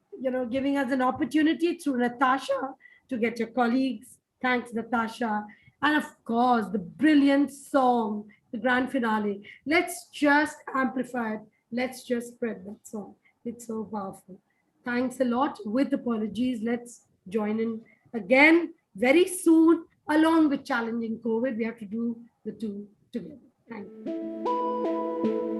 giving us an opportunity through Natasha to get your colleagues. Thanks, Natasha. And of course, the brilliant song, the grand finale. Let's just amplify it. Let's just spread that song. It's so powerful. Thanks a lot. With apologies, let's join in again very soon, along with challenging COVID. We have to do the two together. Thank you.